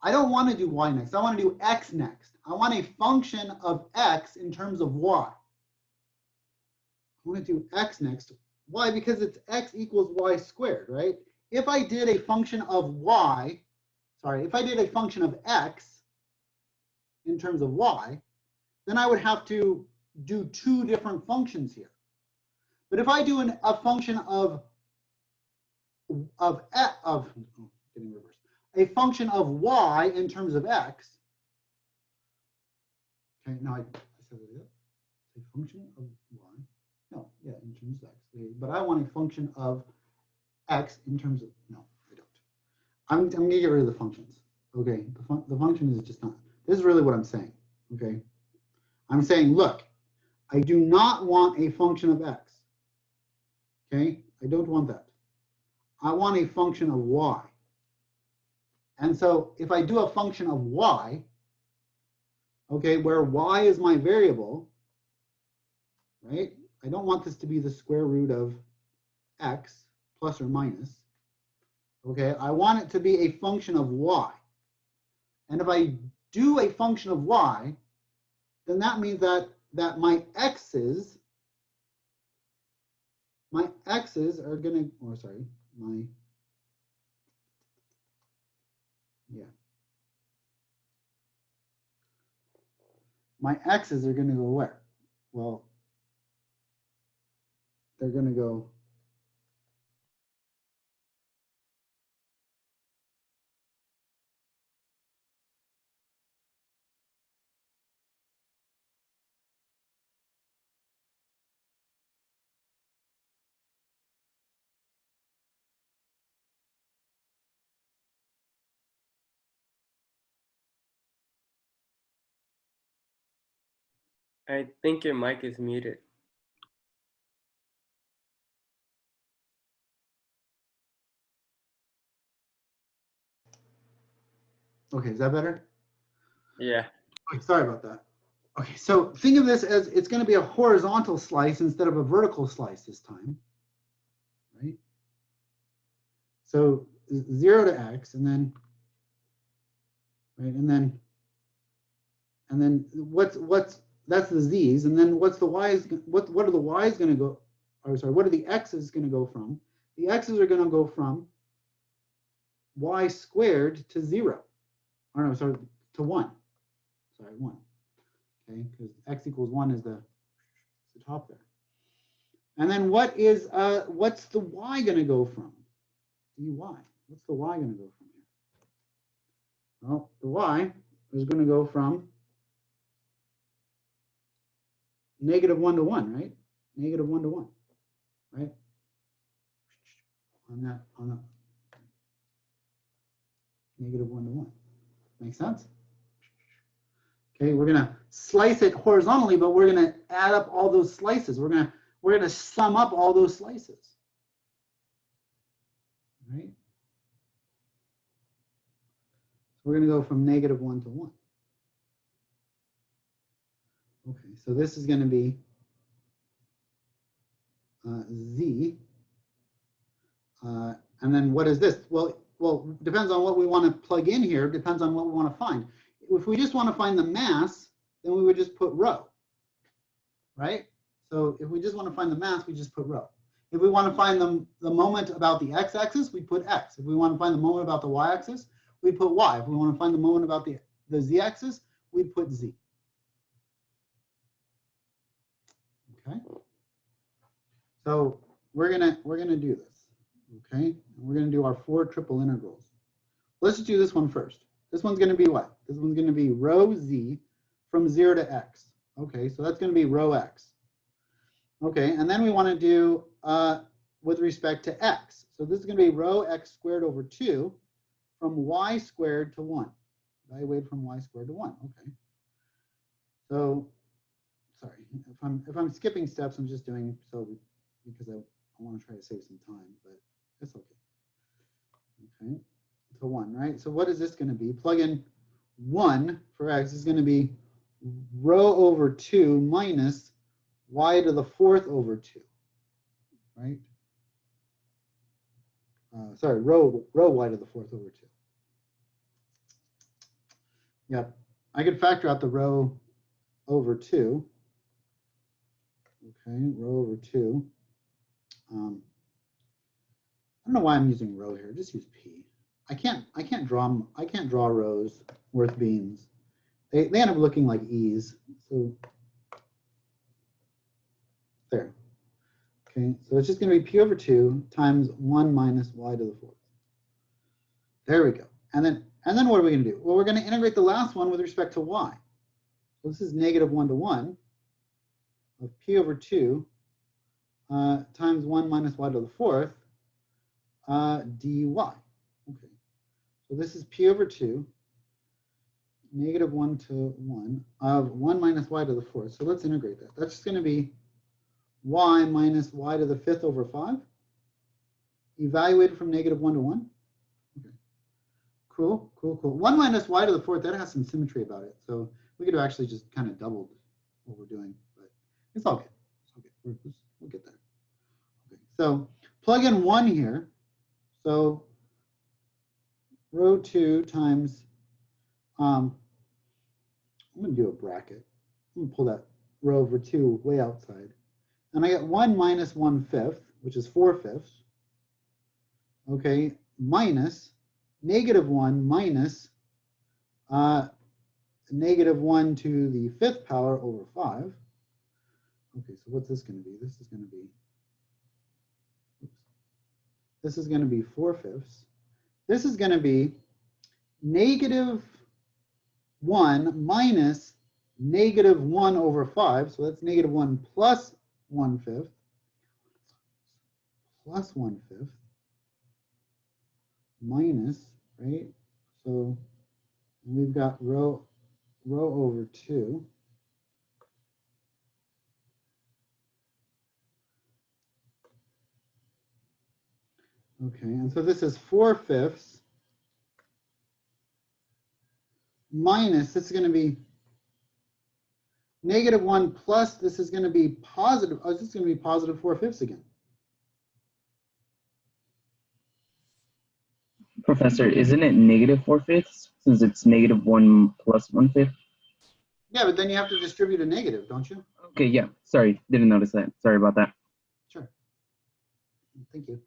I don't want to do y next. I want to do x next. I want a function of x in terms of y. I want to do x next. Why? Because it's x equals y squared, right? If I did a function of y, if I did a function of x in terms of y, then I would have to do two different functions here. But if I do a function of getting reversed, a function of y in terms of x, okay, now I said it, a function of y, no, yeah, in terms of x, okay, but I want a function of x in terms of, no, I don't. I'm going to get rid of the functions, okay? The function is just not, this is really what I'm saying, okay? I'm saying, look, I do not want a function of x, okay? I don't want that. I want a function of y. And so if I do a function of y, okay, where y is my variable, right? I don't want this to be the square root of x plus or minus. Okay, I want it to be a function of y. And if I do a function of y, then that means that my x's are going to, or sorry, my x's are going to go where? Well, they're going to go I think your mic is muted. okay, is that better? Yeah. Okay, sorry about that. Okay, so think of this as it's going to be a horizontal slice instead of a vertical slice this time, right? So 0 to x, and then, right, and then what's that's the z's, and then what's the y's? What are the y's going to go? Or sorry, what are the x's going to go from? The x's are going to go from y squared to 0. Or no, sorry, to 1. Sorry, 1. Okay, because x equals 1 is the top there. And then what's the y going to go from? dy. What's the y going to go from here? Well, the y is going to go from -1 to 1, right? -1 to 1, right? On that -1 to 1. Make sense? Okay, we're gonna slice it horizontally, but we're gonna add up all those slices. We're gonna sum up all those slices, right? So we're gonna go from -1 to 1. Okay, so this is gonna be z, and then what is this? Well, depends on what we want to plug in here. Depends on what we want to find. If we just want to find the mass, then we would just put rho, right? So if we just want to find the mass, we just put rho. If we want to find the moment about the x-axis, we put x. If we want to find the moment about the y-axis, we put y. If we want to find the moment about the z-axis, we put z. Okay. So we're gonna do this. Okay. We're gonna do our 4 triple integrals. Let's do this one first. This one's going to be what? This one's going to be rho z from 0 to x. Okay, so that's going to be rho x. Okay, and then we want to do with respect to x. So this is going to be rho x squared over 2 from y squared to 1. Evaluate from y squared to 1. Okay. So, sorry, if I'm skipping steps, I'm just doing so because I want to try to save some time, but it's okay. Okay. To 1, right? So what is this going to be? Plug in 1 for x is going to be rho over 2 minus y to the 4th over 2, right? Sorry, rho y to the 4th over 2. Yep, I could factor out the rho over 2. Okay, rho over 2. I don't know why I'm using rho here. Just use p. I can't draw rows worth beans. They end up looking like e's. So there. Okay, so it's just going to be p over 2 times 1 minus y to the 4th. There we go. And then what are we going to do? Well, we're going to integrate the last one with respect to y. So this is -1 to 1 of p over 2 times 1 minus y to the 4th dy. Okay. So this is p over 2, -1 to 1 of 1 minus y to the 4th. So let's integrate that. That's just going to be y minus y to the 5th over 5. Evaluated from -1 to 1. Okay. Cool. 1 minus y to the 4th, that has some symmetry about it. So we could have actually just kind of doubled what we're doing, but it's all good. It's okay. We'll get there. Okay. So plug in 1 here. So rho 2 times, I'm going to do a bracket. I'm going to pull that rho over 2 way outside. And I get 1 minus 1/5, which is 4/5. Okay, minus -1 minus -1 to the 5th power over 5. Okay, so what's this going to be? This is going to be, this is going to be 4/5. This is going to be -1 minus -1 over 5. So that's -1 plus 1/5 plus 1/5 minus, right? So we've got rho over 2. Okay, and so this is 4/5 minus, this is going to be -1 plus, this is going to be positive, oh, this is going to be positive 4/5 again. Professor, isn't it -4/5 since it's -1 plus 1/5? Yeah, but then you have to distribute a negative, don't you? Okay, yeah, sorry, didn't notice that. Sorry about that. Sure. Thank you.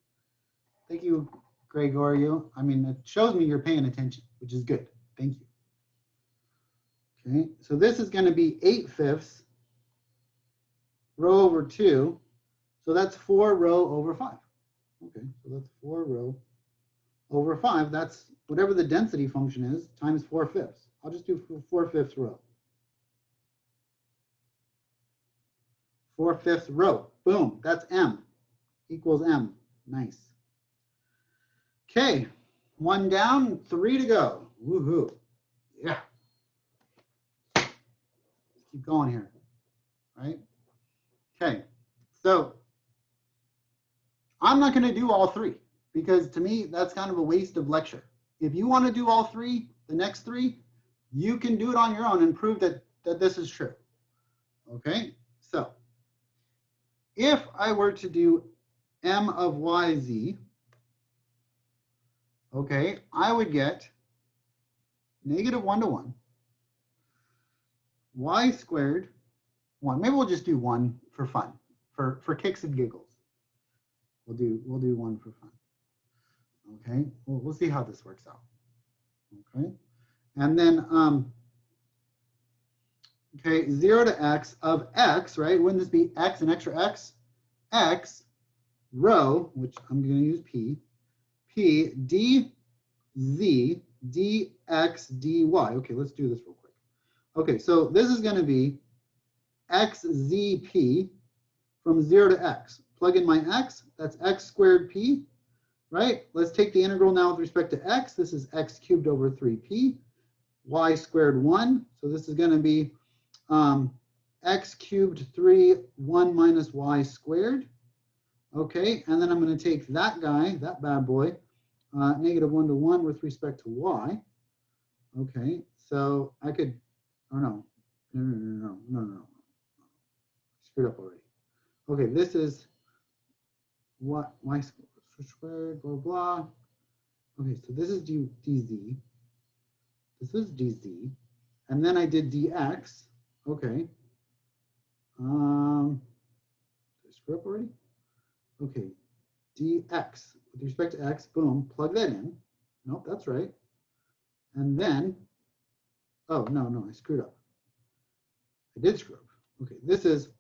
Thank you, Gregorio. I mean, it shows me you're paying attention, which is good. Thank you. Okay, so this is going to be 8/5 row over 2. So that's 4 row over 5. Okay, so that's 4 row over 5. That's whatever the density function is times 4/5. I'll just do 4/5 row. 4/5 row. Boom, that's M equals M. Nice. Okay, 1 down, 3 to go. Woohoo. Yeah. Let's keep going here, right? Okay, so I'm not going to do all 3 because to me, that's kind of a waste of lecture. If you want to do all 3, the next 3, you can do it on your own and prove that this is true. Okay, so if I were to do M of YZ, okay, I would get -1 to 1, y squared 1. Maybe we'll just do 1 for fun, for kicks and giggles. We'll do 1 for fun. Okay, we'll see how this works out. Okay, and then okay, 0 to x of x, right? Wouldn't this be x and extra x? X rho, which I'm going to use p d z dx dy. Okay, let's do this real quick. Okay, so this is going to be xzp from 0 to x. Plug in my x, that's x squared p, right? Let's take the integral now with respect to x. This is x cubed over 3p, y squared 1. So this is going to be x cubed 3, 1 minus y squared. Okay, and then I'm going to take that guy, that bad boy, -1 to 1 with respect to y. Okay, so I could, oh no. Screwed up already. Okay, this is what y squared, blah, blah. Okay, so this is dz. This is dz. And then I did dx. Okay. Did I screw up already? Okay, dx with respect to x, boom, plug that in. Nope, that's right. And then, oh, no, I screwed up. I did screw up. Okay, this is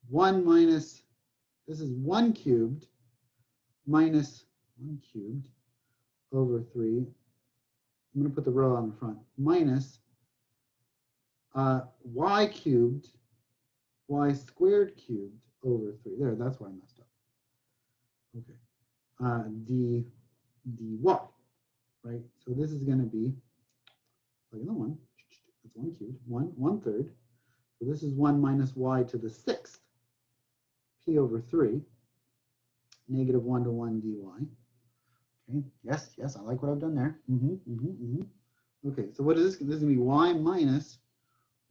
1 minus, this is 1 cubed minus 1 cubed over 3. I'm going to put the row on the front. Minus y cubed, y squared cubed over 3. There, that's why I messed up. Okay, dy, right? So this is going to be, plug in the 1, that's 1 cubed, 1/3. So this is 1 minus y to the 6th, p over 3, -1 to 1 dy. Okay, yes, I like what I've done there. Okay, so what is this? This is going to be y minus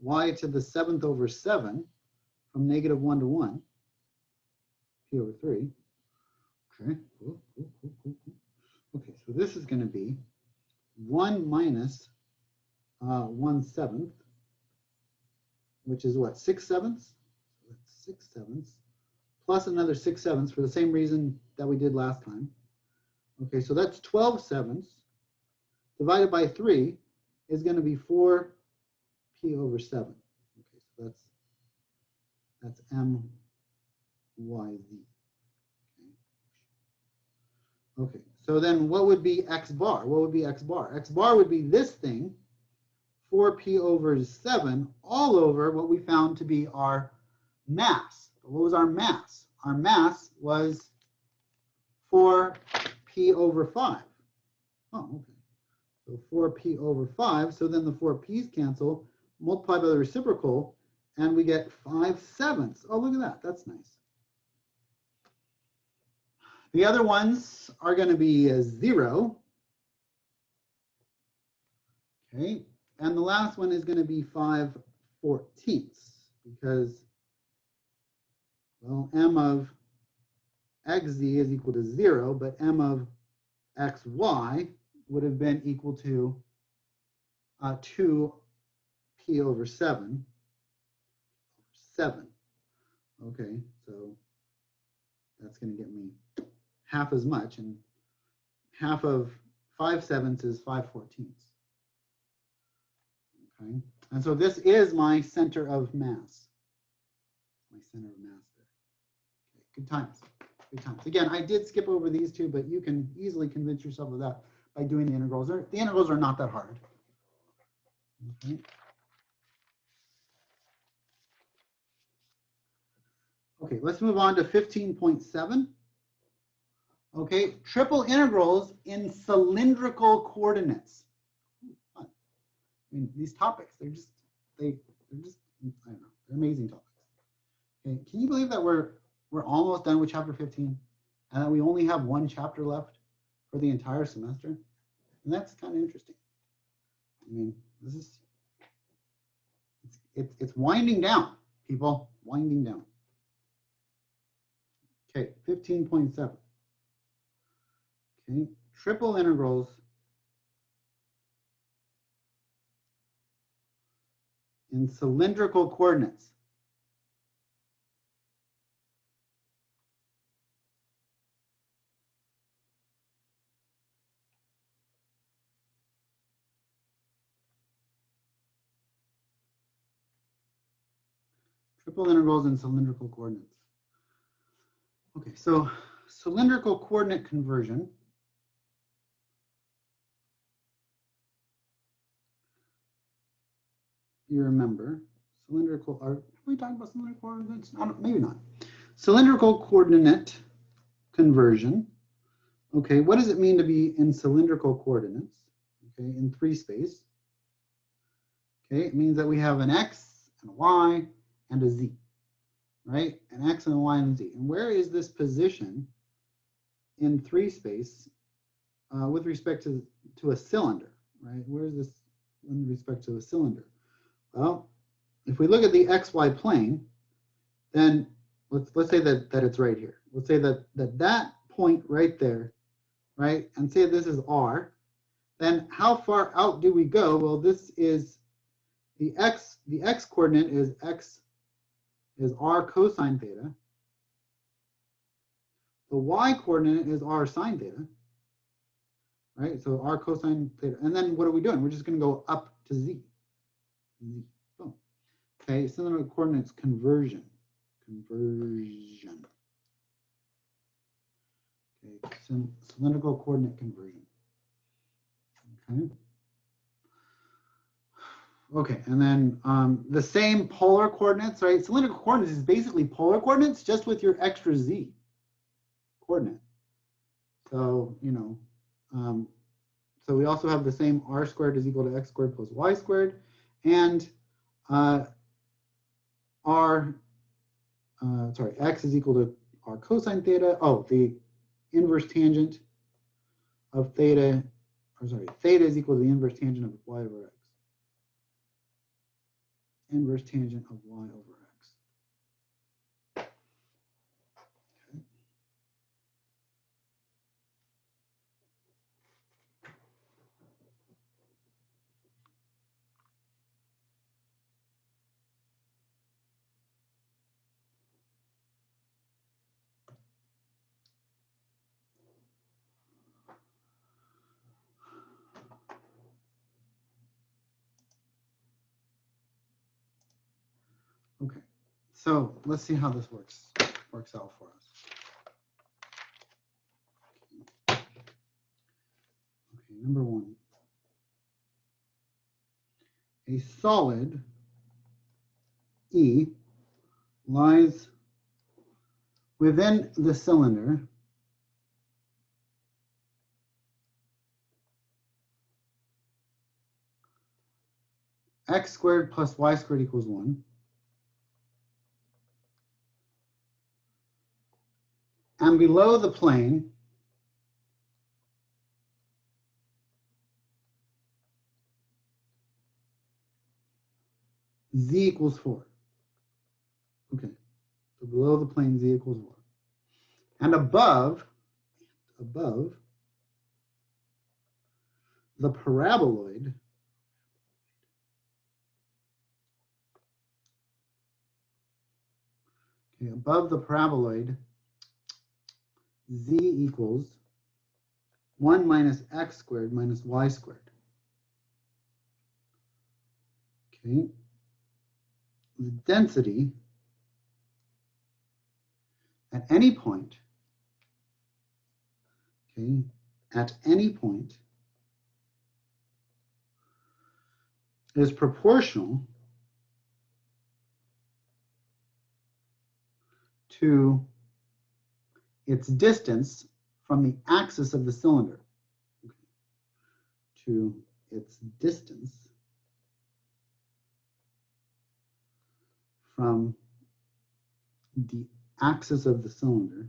y to the 7th over 7 from -1 to 1, p over 3. Okay, cool. Okay, so this is going to be 1 minus 1/7, which is what, 6/7? So that's 6/7 plus another 6/7 for the same reason that we did last time. Okay, so that's 12/7 divided by 3 is going to be 4p over 7. Okay, so that's m y z. Okay, so then what would be x bar? What would be x bar? X bar would be this thing, 4p over 7, all over what we found to be our mass. What was our mass? Our mass was 4p over 5. Oh, okay. So 4p over 5. So then the 4p's cancel, multiply by the reciprocal, and we get 5/7. Oh, look at that. That's nice. The other ones are going to be 0. Okay. And the last one is going to be 5/14 because, well, m of xz is equal to 0, but m of xy would have been equal to 2p p over 7. 7. Okay, so that's going to get me half as much, and half of 5/7 is 5/14. Okay, and so this is my center of mass. My center of mass there. Okay, good times. Good times. Again, I did skip over these two, but you can easily convince yourself of that by doing the integrals. The integrals are not that hard. Okay. Okay, let's move on to 15.7. Okay, triple integrals in cylindrical coordinates. I mean, these topics, they're just, I don't know, they're amazing topics. Okay, can you believe that we're almost done with chapter 15 and that we only have one chapter left for the entire semester? And that's kind of interesting. I mean, this is, it's winding down, people, winding down. Okay, 15.7. Okay, triple integrals in cylindrical coordinates. Triple integrals in cylindrical coordinates. Okay, so cylindrical coordinate conversion. You remember cylindrical, are we talking about cylindrical coordinates? Maybe not. Cylindrical coordinate conversion. Okay, what does it mean to be in cylindrical coordinates? Okay, in 3 space. Okay, it means that we have an x and a y and a z, right? An x and a y and a z. And where is this position in 3 space with respect to a cylinder, right? Where is this in respect to a cylinder? Well, if we look at the xy plane, then let's say that it's right here. Let's say that point right there, right? And say this is r. Then how far out do we go? Well, this is the x coordinate is r cosine theta. The y coordinate is r sine theta, right? So r cosine theta. And then what are we doing? We're just going to go up to z. Boom. Okay, cylindrical coordinates conversion. Okay, cylindrical coordinate conversion. Okay. Okay, and then the same polar coordinates, right? Cylindrical coordinates is basically polar coordinates just with your extra z coordinate. So, you know, so we also have the same r squared is equal to x squared plus y squared, and x is equal to r cosine theta. Oh, the inverse tangent of theta, or sorry, theta is equal to the inverse tangent of y over x. Inverse tangent of y over x. Okay, so let's see how this works out for us. Okay, number 1. A solid E lies within the cylinder x squared plus y squared equals 1. And below the plane, z equals 4. Okay, so below the plane, z equals 4. And above the paraboloid, Okay, above the paraboloid, z equals 1 minus x squared minus y squared. Okay, the density at any point, okay, at any point is proportional to its distance from the axis of the cylinder. Okay. To its distance from the axis of the cylinder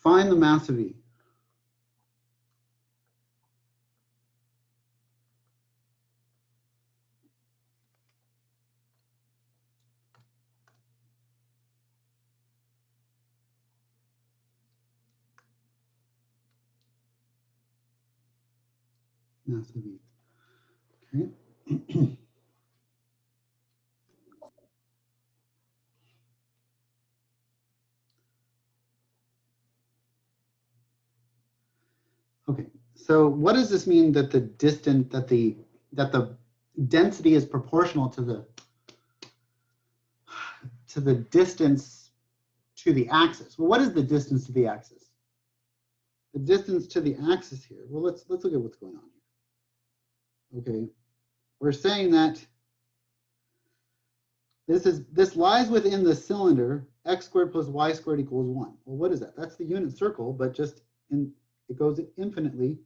find the mass of E. Mass of E. Okay. Okay, so what does this mean that the distance that the density is proportional to the distance to the axis? Well, what is the distance to the axis? The distance to the axis here. Well, let's look at what's going on here. Okay, we're saying that this lies within the cylinder, x squared plus y squared equals 1. Well, what is that? That's the unit circle, but just it goes infinitely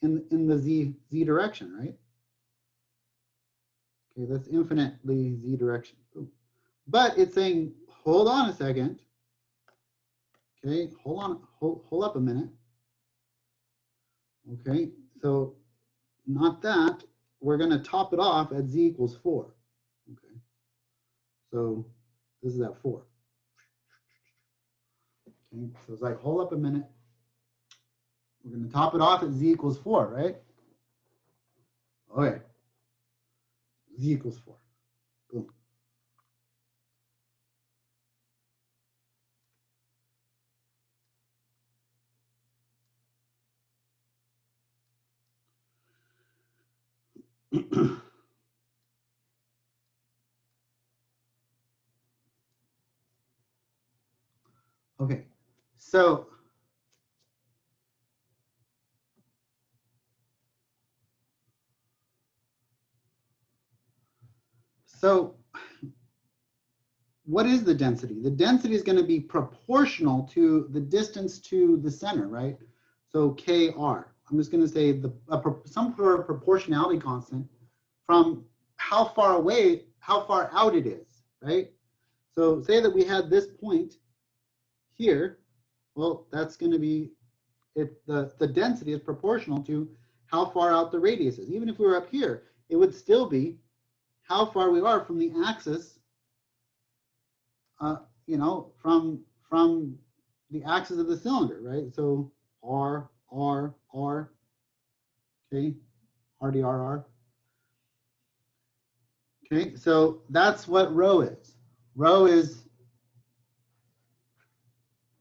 in the z direction, right? Okay, that's infinitely z direction. Ooh. But it's saying, hold on a second. Okay, hold up a minute. Okay, so not that. We're going to top it off at z equals 4. Okay, so this is at 4. Okay, so it's like, hold up a minute. We're going to top it off at z equals 4, right? Okay, z equals 4. Boom. Okay, so what is the density? The density is going to be proportional to the distance to the center, right? So Kr. I'm just going to say some sort of proportionality constant from how far out it is, right? So say that we had this point here. Well, that's going to be the density is proportional to how far out the radius is. Even if we were up here, it would still be how far we are from the axis, you know, from the axis of the cylinder, right? So R, okay, RDRR. Okay, so that's what rho is. Rho is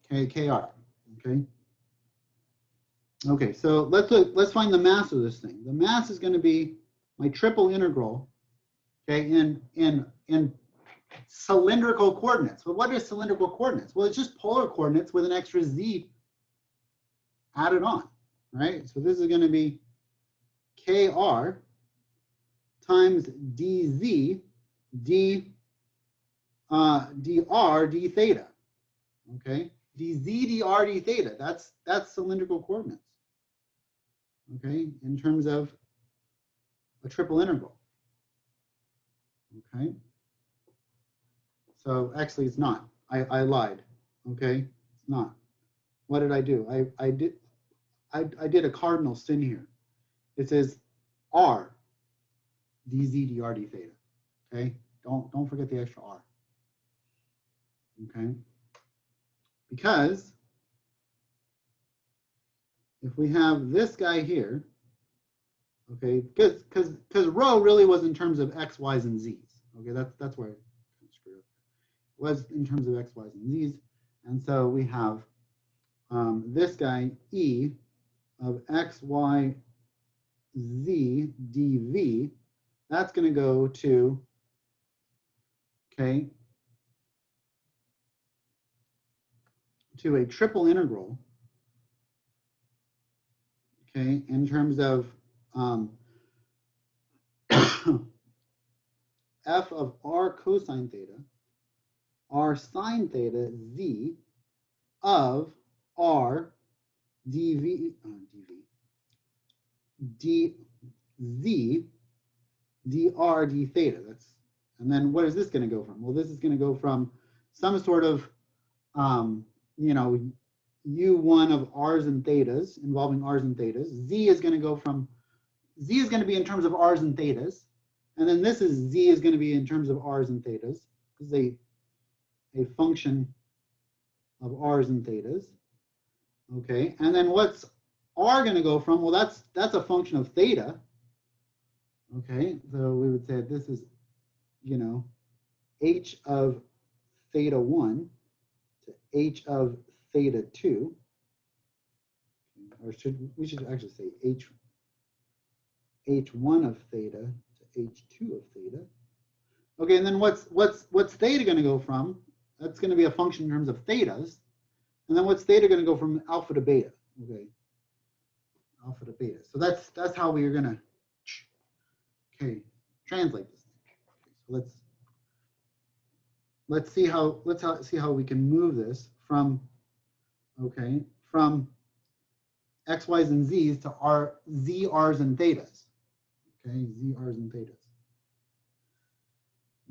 KR, okay? Okay, so let's find the mass of this thing. The mass is going to be my triple integral, okay, in cylindrical coordinates. Well, what is cylindrical coordinates? Well, it's just polar coordinates with an extra z added on, right? So this is going to be KR times dz dr d theta, okay? dz dr d theta, that's cylindrical coordinates, okay, in terms of a triple integral, okay? So actually it's not. I lied, okay? It's not. What did I do? I did a cardinal sin here. It says r dz dr d theta, okay? Don't forget the extra r, okay? Because if we have this guy here, Okay, because rho really was in terms of x, y's, and z's. Okay, that's where I screwed up. It was in terms of x, y's, and z's, and so we have this guy E of x, y, z dv. That's going to go to, okay, to a triple integral, okay, in terms of f of r cosine theta, r sine theta z of r dv, d z dr d theta. That's, and then what is this going to go from? Well, this is going to go from some sort of you know, u1 of r's and thetas involving r's and thetas. Z is going to go from, z is going to be in terms of r's and thetas, and then this is z is going to be in terms of r's and thetas. This is a function of r's and thetas. Okay, and then what's r going to go from? Well, that's a function of theta. Okay, so we would say this is, you know, h of theta 1 to h of theta 2, or we should actually say h1 of theta to h2 of theta. Okay, and then what's theta going to go from? That's going to be a function in terms of thetas. And then what's theta going to go from alpha to beta? Okay, alpha to beta. So that's how we are going to, okay, translate this. Okay, so let's see how we can move this from, okay, from x, y's, and z's to r, z, r's, and thetas. Okay, z, r's, and thetas.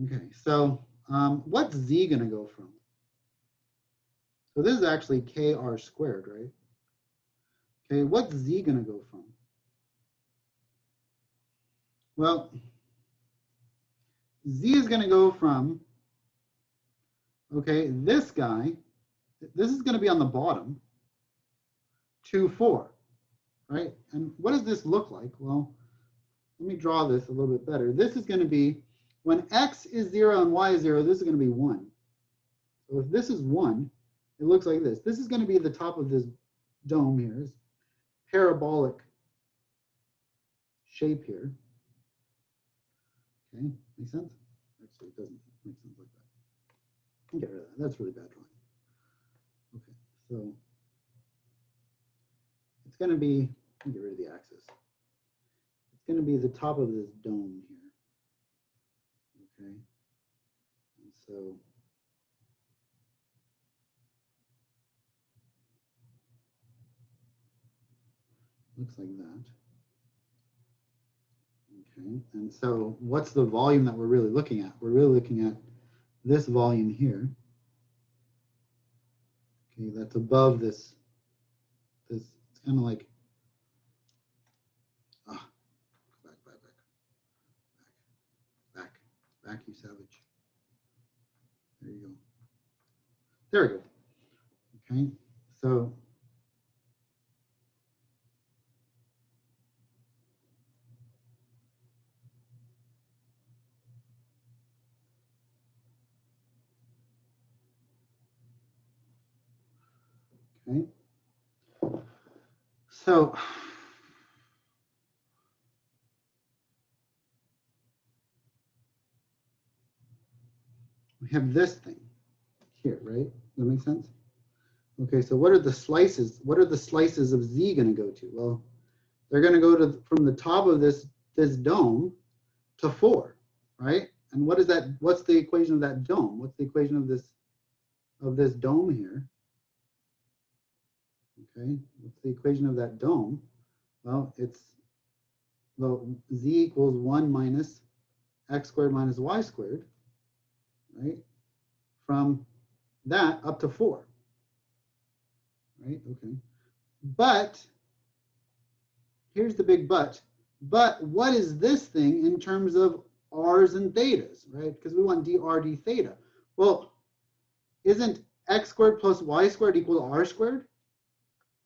Okay, so what's z going to go from? So this is actually kr squared, right? Okay, what's z going to go from? Well, z is going to go from, okay, this guy, this is going to be on the bottom, to 4, right? And what does this look like? Well, let me draw this a little bit better. This is going to be, when x is 0 and y is 0, this is going to be 1. So if this is 1, it looks like this. This is going to be the top of this dome here, this parabolic shape here. Okay, make sense? Actually, it doesn't make sense like that. Get rid of that. That's really bad drawing. Okay, so it's going to be, get rid of the axis. It's going to be the top of this dome here. Okay, and so looks like that. Okay, and so what's the volume that we're really looking at? We're really looking at this volume here. Okay, that's above this. It's kind of like, back, you savage. There you go. There we go. Okay, so okay. So we have this thing here, right? Does that make sense? Okay, so what are the slices? What are the slices of z going to go to? Well, they're going to go to from the top of this dome to 4, right? And what is that? What's the equation of that dome? What's the equation of this dome here? Okay, what's the equation of that dome? Well, it's, well, z equals 1 minus x squared minus y squared, right? From that up to 4, right? Okay, but here's the big but. But what is this thing in terms of r's and thetas, right? Because we want dr d theta. Well, isn't x squared plus y squared equal to r squared?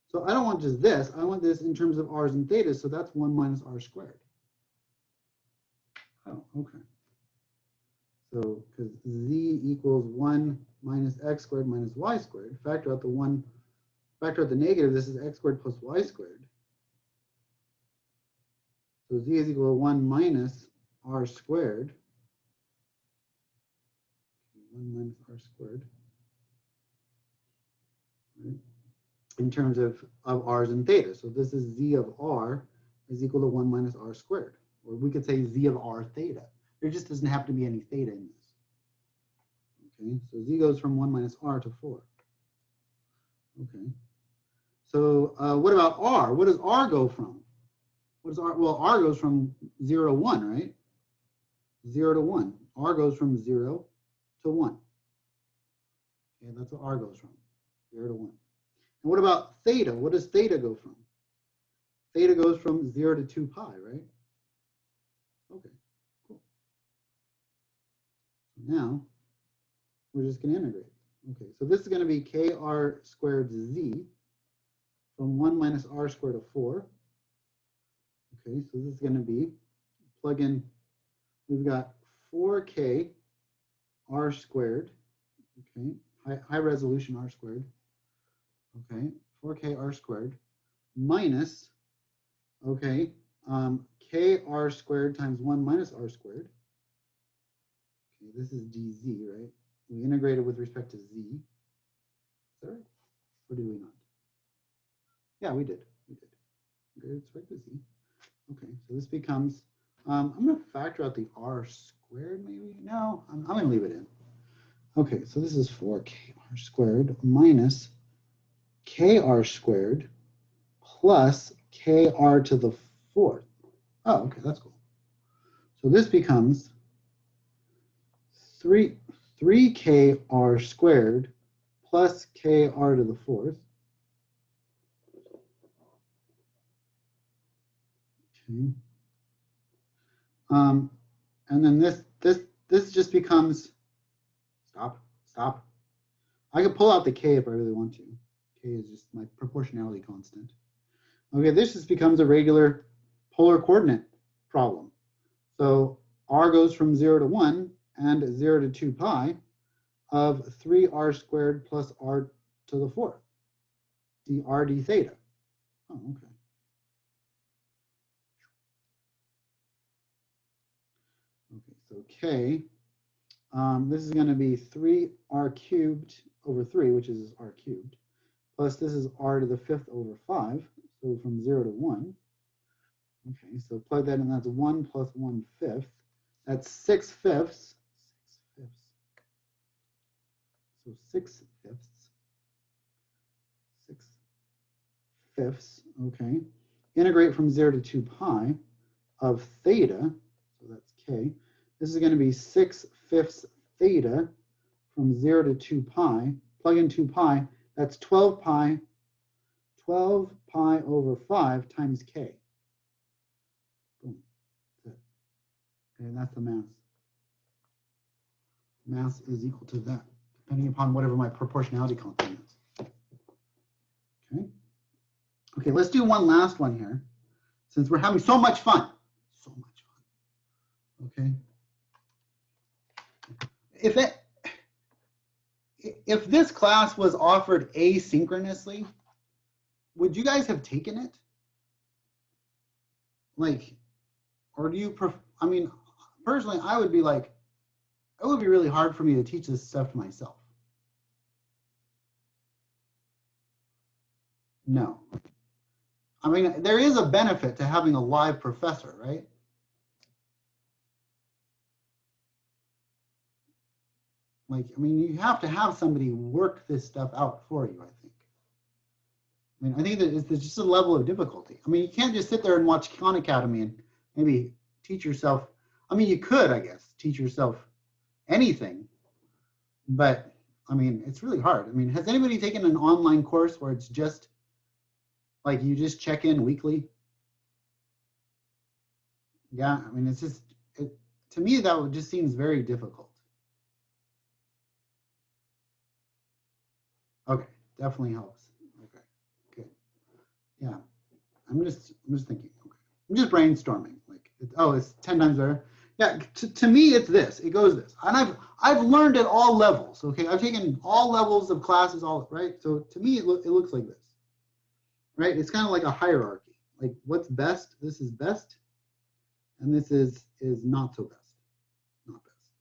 So I don't want just this. I want this in terms of r's and theta. So that's 1 minus r squared. Oh, okay. So because z equals 1 minus x squared minus y squared, factor out the negative, this is x squared plus y squared. So z is equal to 1 minus r squared. 1 minus r squared. Right? In terms of r's and theta. So this is z of r is equal to 1 minus r squared. Or we could say z of r theta. There just doesn't have to be any theta in this. Okay, so z goes from 1 minus r to 4. Okay. So what about r? What does r go from? What is r? Well, r goes from 0 to 1, right? 0 to 1. R goes from 0 to 1. Okay, that's what r goes from, 0 to 1. And what about theta? What does theta go from? Theta goes from 0 to 2 pi, right? Okay, cool. Now, we're just going to integrate. Okay, so this is going to be kr squared z from 1 minus r squared of 4. Okay, so this is going to be, plug in, we've got 4k r squared, okay, high resolution r squared, okay, 4k r squared minus, okay, kr squared times 1 minus r squared. Okay, this is dz, right? We integrated with respect to z. Is that right? Or did we not? Yeah, we did. We did. Integrated with respect to z. Okay, so this becomes, I'm going to factor out the r squared maybe? No, I'm going to leave it in. Okay, so this is 4k r squared minus kr squared plus kr to the 4th. Oh, okay, that's cool. So this becomes 3k r squared plus kr to the 4th. Okay. And then this just becomes, stop. I could pull out the k if I really want to. K is just my proportionality constant. Okay, this just becomes a regular polar coordinate problem. So r goes from 0 to 1 and 0 to 2 pi of 3r squared plus r to the 4th, dr d theta. Oh, okay. Okay, so k, this is going to be 3r cubed over 3, which is r cubed, plus this is r to the 5th over 5, so from 0 to 1. Okay, so plug that in, that's 1 plus 1/5. That's 6/5. So 6/5. 6/5, okay. Integrate from 0 to 2 pi of theta, so that's k. This is going to be 6/5 theta from 0 to 2 pi. Plug in 2 pi, that's 12 pi over 5 times k. Boom. Okay, and that's the mass. Mass is equal to that, depending upon whatever my proportionality constant is. Okay. Okay, let's do one last one here, since we're having so much fun. So much fun. Okay. If this class was offered asynchronously, would you guys have taken it? Like, or do you I mean, personally, I would be like, it would be really hard for me to teach this stuff to myself. No. I mean, there is a benefit to having a live professor, right? Like, I mean, you have to have somebody work this stuff out for you, I think. I mean, I think that it's just a level of difficulty. I mean, you can't just sit there and watch Khan Academy and maybe teach yourself. I mean, you could, I guess, teach yourself anything, but I mean, it's really hard. I mean, has anybody taken an online course where it's just like you just check in weekly? Yeah, I mean, it's just, to me, that just seems very difficult. Okay, definitely helps. Okay, good. Yeah, I'm just thinking. Okay. I'm just brainstorming. Like, it's 10 times better. Yeah, to me, it's this. It goes this, and I've learned at all levels. Okay, I've taken all levels of classes, all right. So to me, it looks like this, right? It's kind of like a hierarchy. Like, what's best? This is best, and this is not so best, not best,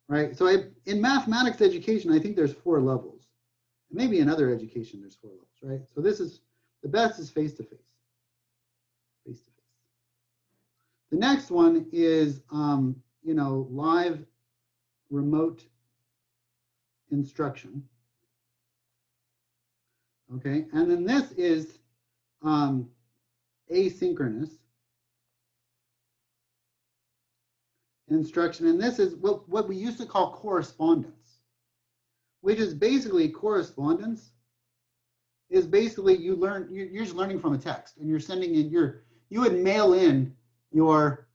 right? So in mathematics education, I think there's 4 levels. Maybe in other education, there's 4 levels, right? So this is the best is face to face. Face to face. The next one is, live remote instruction. Okay, and then this is asynchronous instruction, and this is what we used to call correspondence, which is basically correspondence is basically you're just learning from a text, and you're sending in you would mail in your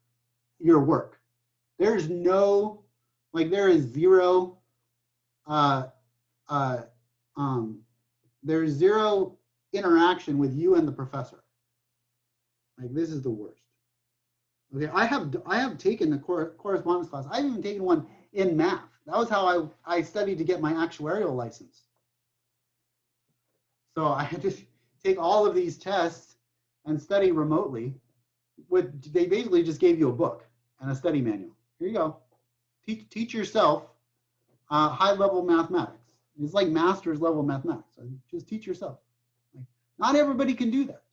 work. There's no, like, there is zero there's zero interaction with you and the professor. Like, this is the worst. Okay, I have taken a correspondence class. I've even taken one in math. That was how I studied to get my actuarial license. So I had to take all of these tests and study remotely. They basically just gave you a book and a study manual. Here you go. Teach yourself high-level mathematics. It's like master's level mathematics. So just teach yourself. Like, not everybody can do that,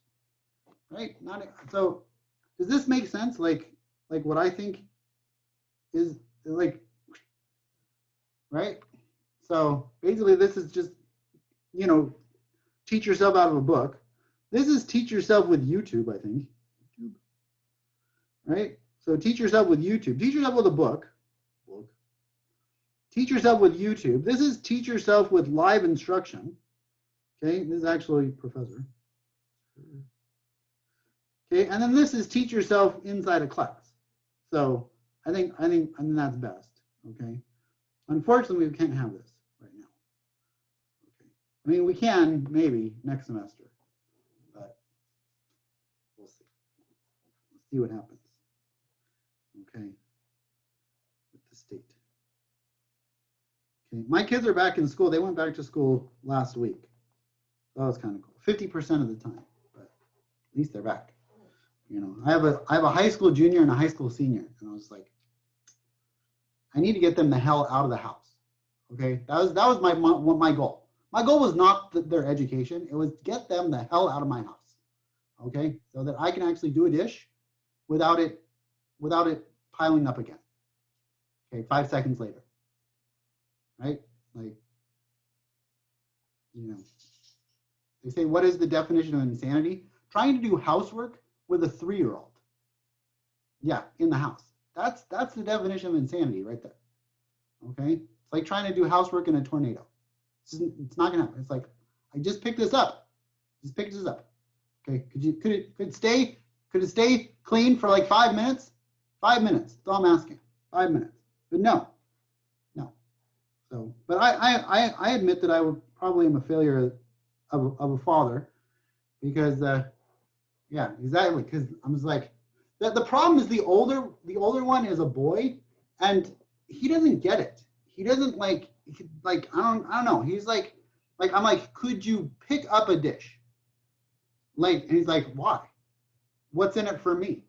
right? So does this make sense? Like what I think is like, right? So basically, this is just, teach yourself out of a book. This is teach yourself with YouTube, I think. Right? So teach yourself with YouTube. Teach yourself with a book. Teach yourself with YouTube. This is teach yourself with live instruction. Okay, this is actually professor. Okay, and then this is teach yourself inside a class. So I think that's best. Okay. Unfortunately, we can't have this right now. Okay. I mean, we can maybe next semester, but we'll see. Let's see what happens. Okay. With the state. Okay. My kids are back in school. They went back to school last week. So that was kind of cool. 50% of the time, but at least they're back. I have a high school junior and a high school senior, and I was like, I need to get them the hell out of the house. Okay, that was my goal. My goal was not their education; it was get them the hell out of my house. Okay, so that I can actually do a dish without it piling up again. Okay, 5 seconds later, right? Like, they say, what is the definition of insanity? Trying to do housework with a 3-year-old. Yeah, in the house. That's the definition of insanity right there. Okay? It's like trying to do housework in a tornado. It's not gonna happen. It's like, I just picked this up. Just picked this up. Okay, could it stay clean for like 5 minutes? 5 minutes. That's all I'm asking. 5 minutes. But no. So, but I admit that I probably am a failure of a father, because yeah, exactly. Because I was like, the problem is the older one is a boy, and he doesn't get it. He doesn't like I don't know. He's like I'm like, could you pick up a dish? Like, and he's like, why? What's in it for me?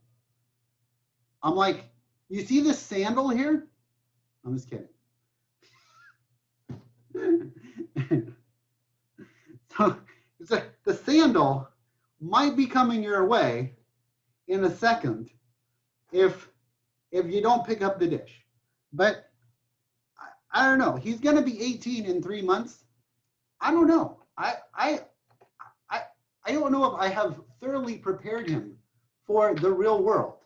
I'm like, you see this sandal here? I'm just kidding. So it's like the sandal might be coming your way in a second if you don't pick up the dish. But I don't know. He's going to be 18 in 3 months. I don't know. I don't know if I have thoroughly prepared him for the real world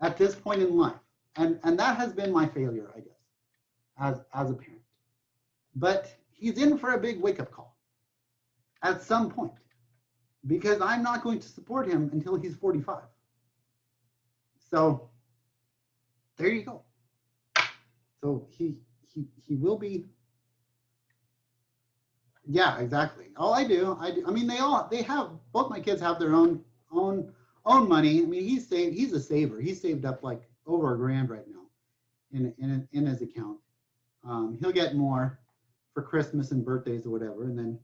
at this point in life. And that has been my failure, I guess, as a parent. But he's in for a big wake-up call at some point, because I'm not going to support him until he's 45. So there you go. So he will be Yeah, exactly. Oh, I do. I mean, they have, both my kids have their own money. I mean, he's a saver. He's saved up like over $1,000 right now in his account. He'll get more for Christmas and birthdays or whatever. And then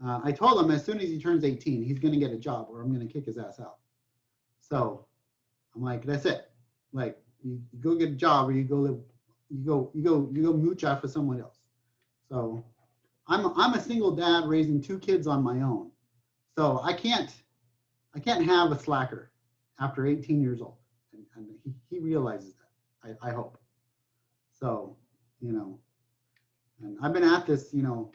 I told him as soon as he turns 18, he's going to get a job or I'm going to kick his ass out. So I'm like, that's it. Like you go get a job or you go mooch off with someone else. So I'm a single dad raising 2 kids on my own. So I can't have a slacker after 18 years old. And he realizes that, I hope. So, you know, and I've been at this, you know,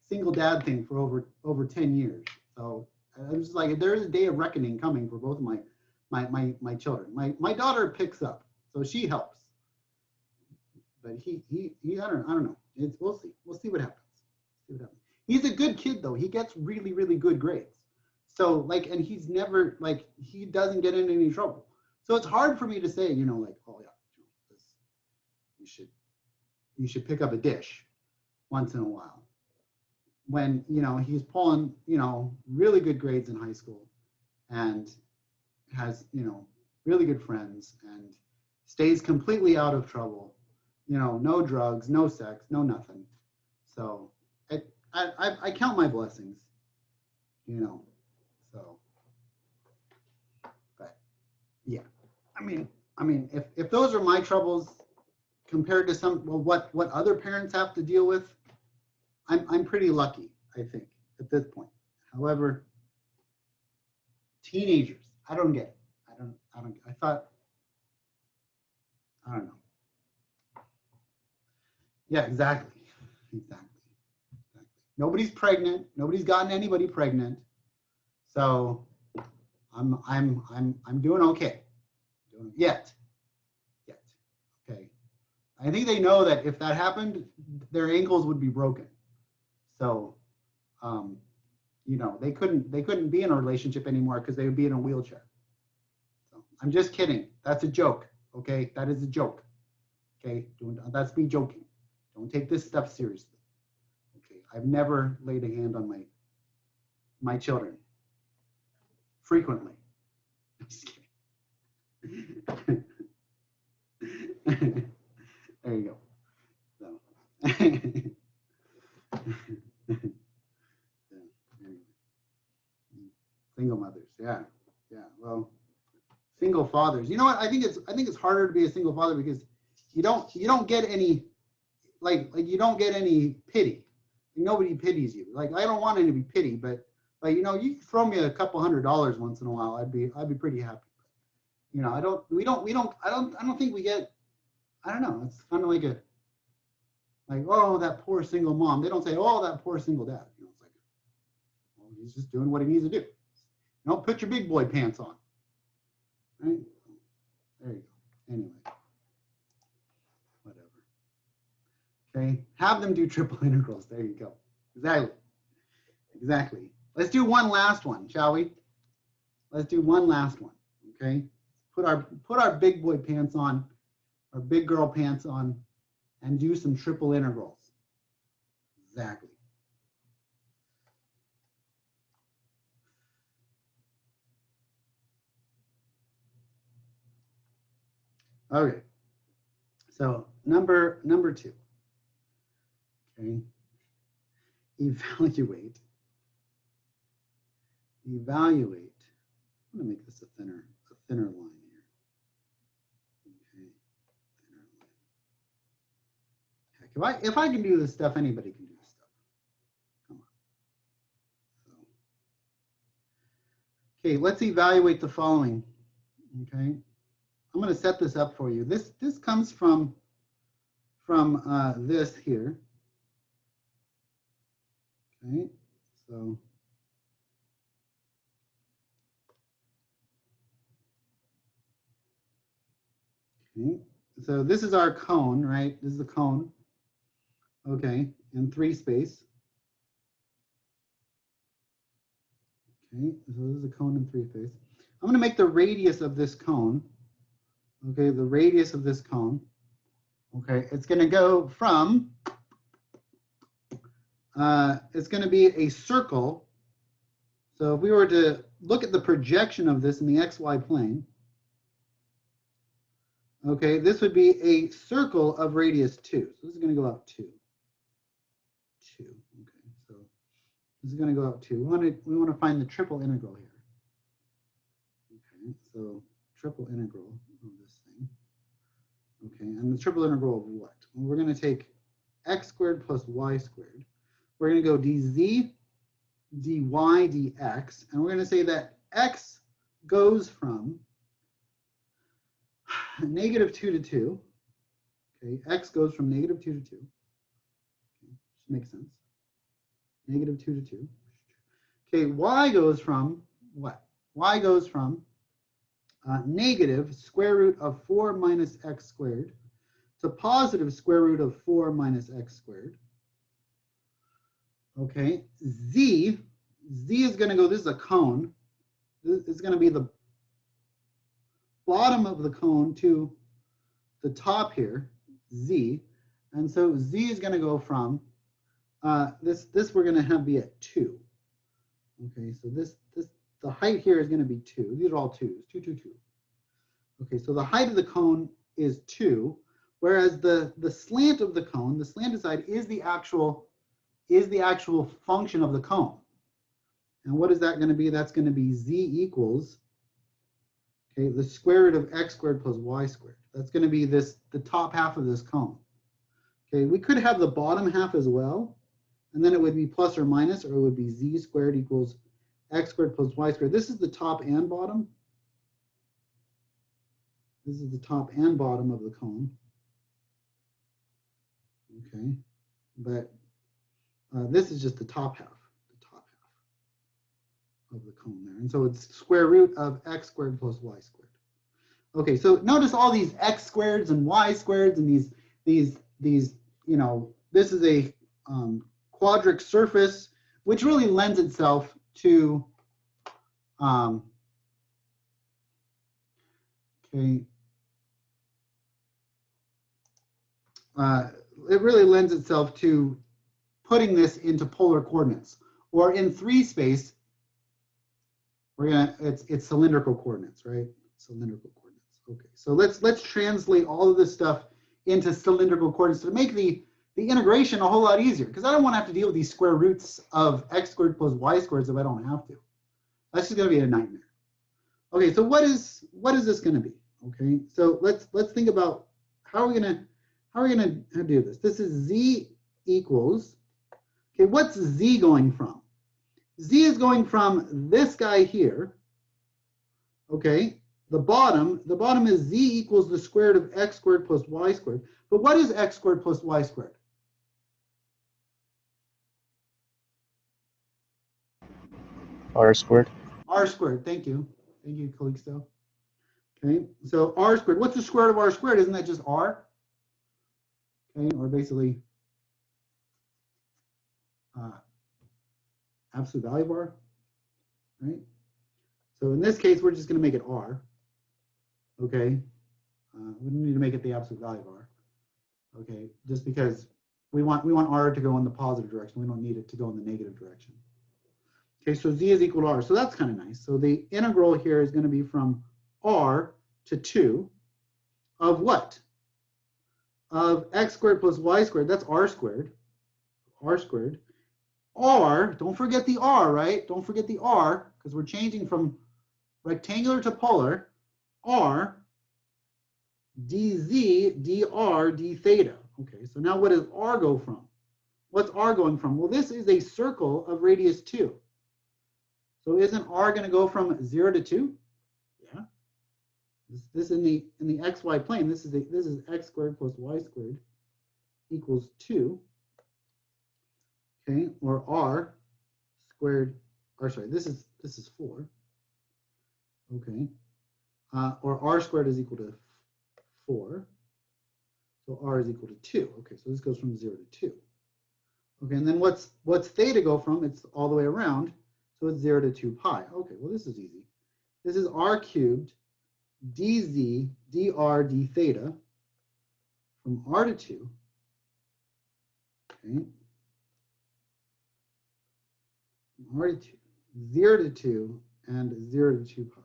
single dad thing for over 10 years. So I was like, there is a day of reckoning coming for both of my children. My daughter picks up, so she helps. But he I don't know. We'll see. We'll see what happens. He's a good kid though. He gets really, really good grades. So like, and he's never like, he doesn't get into any trouble. So it's hard for me to say, you know, like, oh yeah, you should pick up a dish once in a while. When, you know, he's pulling, you know, really good grades in high school and has, you know, really good friends and stays completely out of trouble, you know, no drugs, no sex, no nothing. So I count my blessings, you know, so, but yeah, I mean, if those are my troubles compared to some, well, what other parents have to deal with, I'm pretty lucky, I think, at this point. However, teenagers, I don't get it. I thought, I don't know. Yeah, exactly. Nobody's pregnant. Nobody's gotten anybody pregnant. So I'm doing okay. Yet. Okay. I think they know that if that happened, their ankles would be broken. So, you know, they couldn't be in a relationship anymore because they would be in a wheelchair. So I'm just kidding. That's a joke. Okay, that is a joke. Okay, that's me joking. Don't take this stuff seriously. Okay, I've never laid a hand on my children. Frequently. I'm just kidding. There you go. So. Single mothers, yeah. Well, single fathers. You know what? I think it's harder to be a single father because you don't get any like you don't get any pity. Nobody pities you. Like I don't want any to be pity, but you know, you throw me a couple $100 once in a while, I'd be pretty happy. You know, I don't think we get. I don't know. It's kind of like oh, that poor single mom. They don't say oh, that poor single dad. You know, it's like well, he's just doing what he needs to do. You know, put your big boy pants on. Right? There you go. Anyway, whatever. Okay, have them do triple integrals. There you go. Exactly. Let's do one last one, shall we? Let's do one last one. Okay. Put our big boy pants on, our big girl pants on, and do some triple integrals. Exactly. Okay. So number 2. Okay. Evaluate. I'm going to make this a thinner line here. Okay. Thinner line. Heck, if I can do this stuff, anybody can do this stuff. Come on. So. Okay, let's evaluate the following. Okay. I'm going to set this up for you. This comes from this here. Okay, so this is our cone, right? This is the cone. Okay, in 3 space. Okay, so this is a cone in 3 space. I'm going to make the radius of this cone. Okay, the radius of this cone. Okay, it's going to go from it's going to be a circle. So if we were to look at the projection of this in the XY plane, okay, this would be a circle of radius 2. So this is going to go out 2. 2. Okay, so this is going to go out 2. We want to find the triple integral here. Okay, so triple integral of this thing. Okay, and the triple integral of what? Well, we're going to take x squared plus y squared. We're going to go dz, dy, dx, and we're going to say that x goes from -2 to 2. Okay, x goes from -2 to 2. Okay, makes sense. -2 to 2. Okay, y goes from what? Y goes from negative square root of 4 minus x squared to positive square root of 4 minus x squared. Okay, z is going to go, this is a cone. This is going to be the bottom of the cone to the top here, z. And so z is going to go from, this we're going to have be at 2. Okay, so the height here is going to be 2. These are all 2s, 2, 2, 2. Okay, so the height of the cone is 2, whereas the slant of the cone, the slanted side, is the actual function of the cone. And what is that going to be? That's going to be z equals, okay, the square root of x squared plus y squared. That's going to be the top half of this cone. Okay, we could have the bottom half as well, and then it would be plus or minus, or it would be z squared equals x squared plus y squared. This is the top and bottom. This is the top and bottom of the cone. Okay, but this is just the top half of the cone there. And so it's square root of x squared plus y squared. Okay, so notice all these x squareds and y squareds and these you know, this is a quadric surface, which really lends itself to okay. It really lends itself to putting this into polar coordinates, or in 3 space. It's cylindrical coordinates, right? Cylindrical coordinates. Okay, so let's translate all of this stuff into cylindrical coordinates to make the integration a whole lot easier, because I don't want to have to deal with these square roots of x squared plus y squared if I don't have to. That's just going to be a nightmare. Okay, so what is this going to be? Okay, so let's think about how are we going to do this. This is z equals, okay, what's z going from? Z is going from this guy here, okay, the bottom is z equals the square root of x squared plus y squared. But what is x squared plus y squared? R squared. R squared, thank you. Thank you, Calixto. Okay, so R squared, what's the square root of R squared? Isn't that just R? Okay, or basically absolute value of R, right? So in this case, we're just going to make it R. Okay, we don't need to make it the absolute value of R. Okay, just because we want R to go in the positive direction. We don't need it to go in the negative direction. Okay, so z is equal to R. So that's kind of nice. So the integral here is going to be from R to 2 of what? Of x squared plus y squared. That's R squared. R squared. R, don't forget the R, right? Don't forget the R, because we're changing from rectangular to polar. R dz dr d theta. Okay, so now what does R go from? What's R going from? Well, this is a circle of radius 2. So isn't R going to go from 0 to 2? Yeah. This in the xy plane, this is x squared plus y squared equals 2. Okay, or R squared, or sorry, this is 4. Okay, or R squared is equal to 4. So R is equal to 2. Okay, so this goes from 0 to 2. Okay, and then what's theta go from? It's all the way around, so it's 0 to 2 pi. Okay, well this is easy. This is R cubed dz dr d theta from R to 2. Okay. r to 2, 0 to 2, and 0 to 2 pi.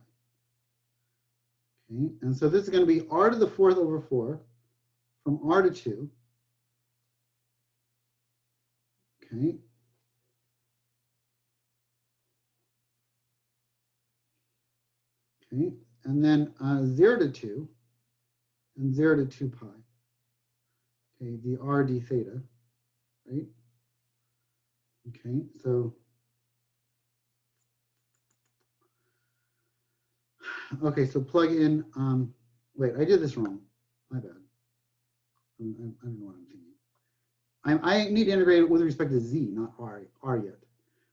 Okay, and so this is going to be r to the 4th over 4 from r to 2. Okay. Okay, and then 0 to 2 and 0 to 2 pi. Okay, the r d theta, right? Okay, so okay, so plug in. Wait, I did this wrong. My bad. I don't know what I'm thinking. I need to integrate it with respect to z, not r yet.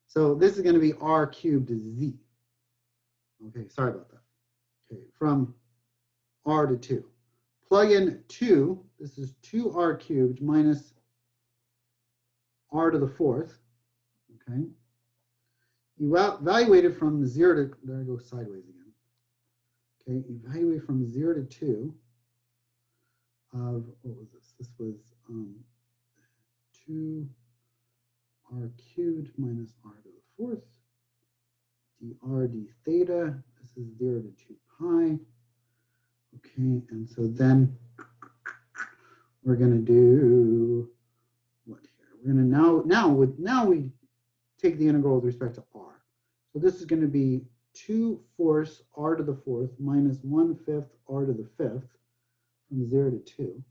So this is going to be r cubed to z. Okay, sorry about that. Okay, from r to 2. Plug in 2. This is 2r cubed minus r to the 4th. Okay. Evaluate it from 0 to, there I go sideways again. Okay, evaluate from 0 to 2 of, what was this? This was 2r cubed minus r to the 4th, dr d theta. This is 0 to 2 pi. Okay, and so then we're going to do what here? We're going to now we take the integral with respect to r. So this is going to be 2/4 r to the 4th minus 1/5 r to the 5th from 0 to 2.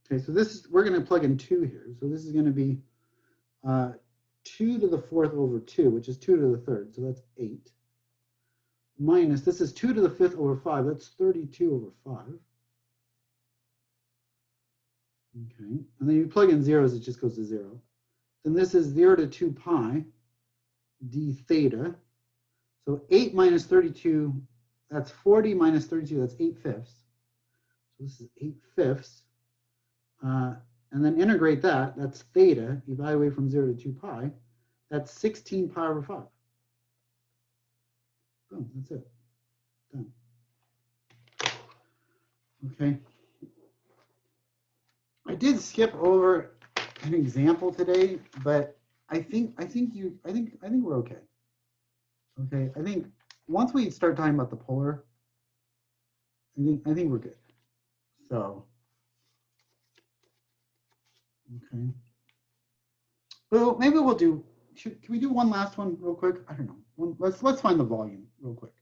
Okay, so this is, we're going to plug in 2 here. So this is going to be 2 to the 4th over 2, which is 2 to the 3rd. So that's 8. Minus, this is 2 to the 5th over 5. That's 32 over 5. Okay, and then you plug in zeros, it just goes to 0. Then this is 0 to 2 pi d theta. So 8 minus 32, that's 40 minus 32, that's 8/5. So this is 8/5. And then integrate that, that's theta, evaluate from 0 to 2 pi. That's 16 pi over 5. Boom, that's it. Done. Okay. I did skip over an example today, but I think we're okay. Okay, I think once we start talking about the polar, I think we're good. So, okay. Well, maybe we'll do. Can we do one last one real quick? I don't know. Let's find the volume real quick.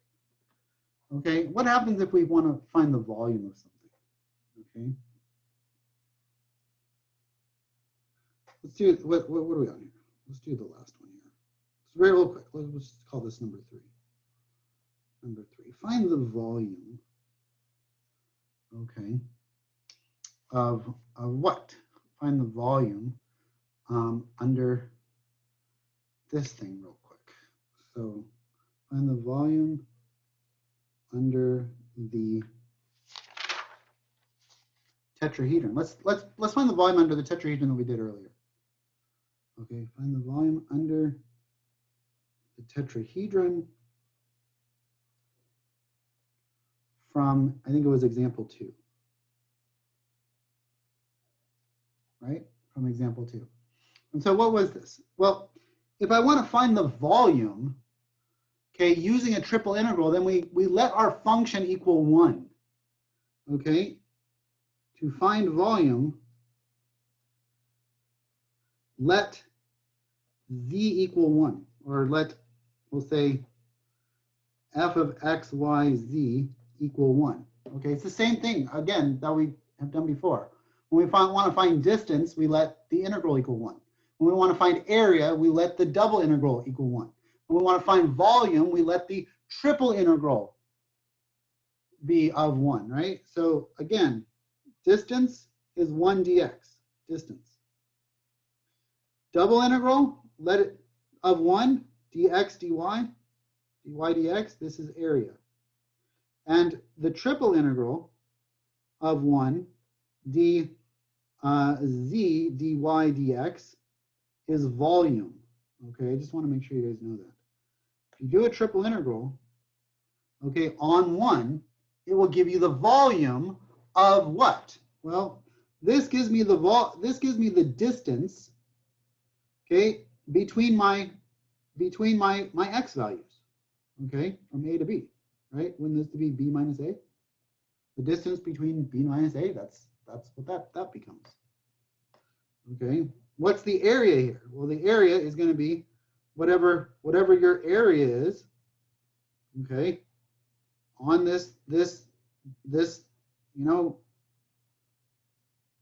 Okay, what happens if we want to find the volume of something? Okay. Let's do, what are we on here? Let's do the last one here. It's very real quick. Let's call this number 3. Number 3, find the volume, okay, of what? Find the volume under this thing real quick. So find the volume under the tetrahedron. Let's find the volume under the tetrahedron that we did earlier. Okay, find the volume under the tetrahedron from, I think it was example 2. Right? From example 2. And so what was this? Well, if I want to find the volume, okay, using a triple integral, then we let our function equal 1. Okay? To find volume, let z equal 1, or we'll say f of x, y, z equal 1. Okay, it's the same thing, again, that we have done before. When we want to find distance, we let the integral equal 1. When we want to find area, we let the double integral equal 1. When we want to find volume, we let the triple integral be of 1, right? So again, distance is 1 dx, distance. Double integral, let it of 1, dx, dy, dx, this is area. And the triple integral of 1, d z, dy, dx, is volume. Okay, I just want to make sure you guys know that. If you do a triple integral, okay, on 1, it will give you the volume of what? Well, this gives me the distance, okay, between my x values, okay, from A to B, right? Wouldn't this to be B minus A? The distance between B minus A, that's what that becomes. Okay, what's the area here? Well, the area is going to be whatever your area is, okay, on this you know,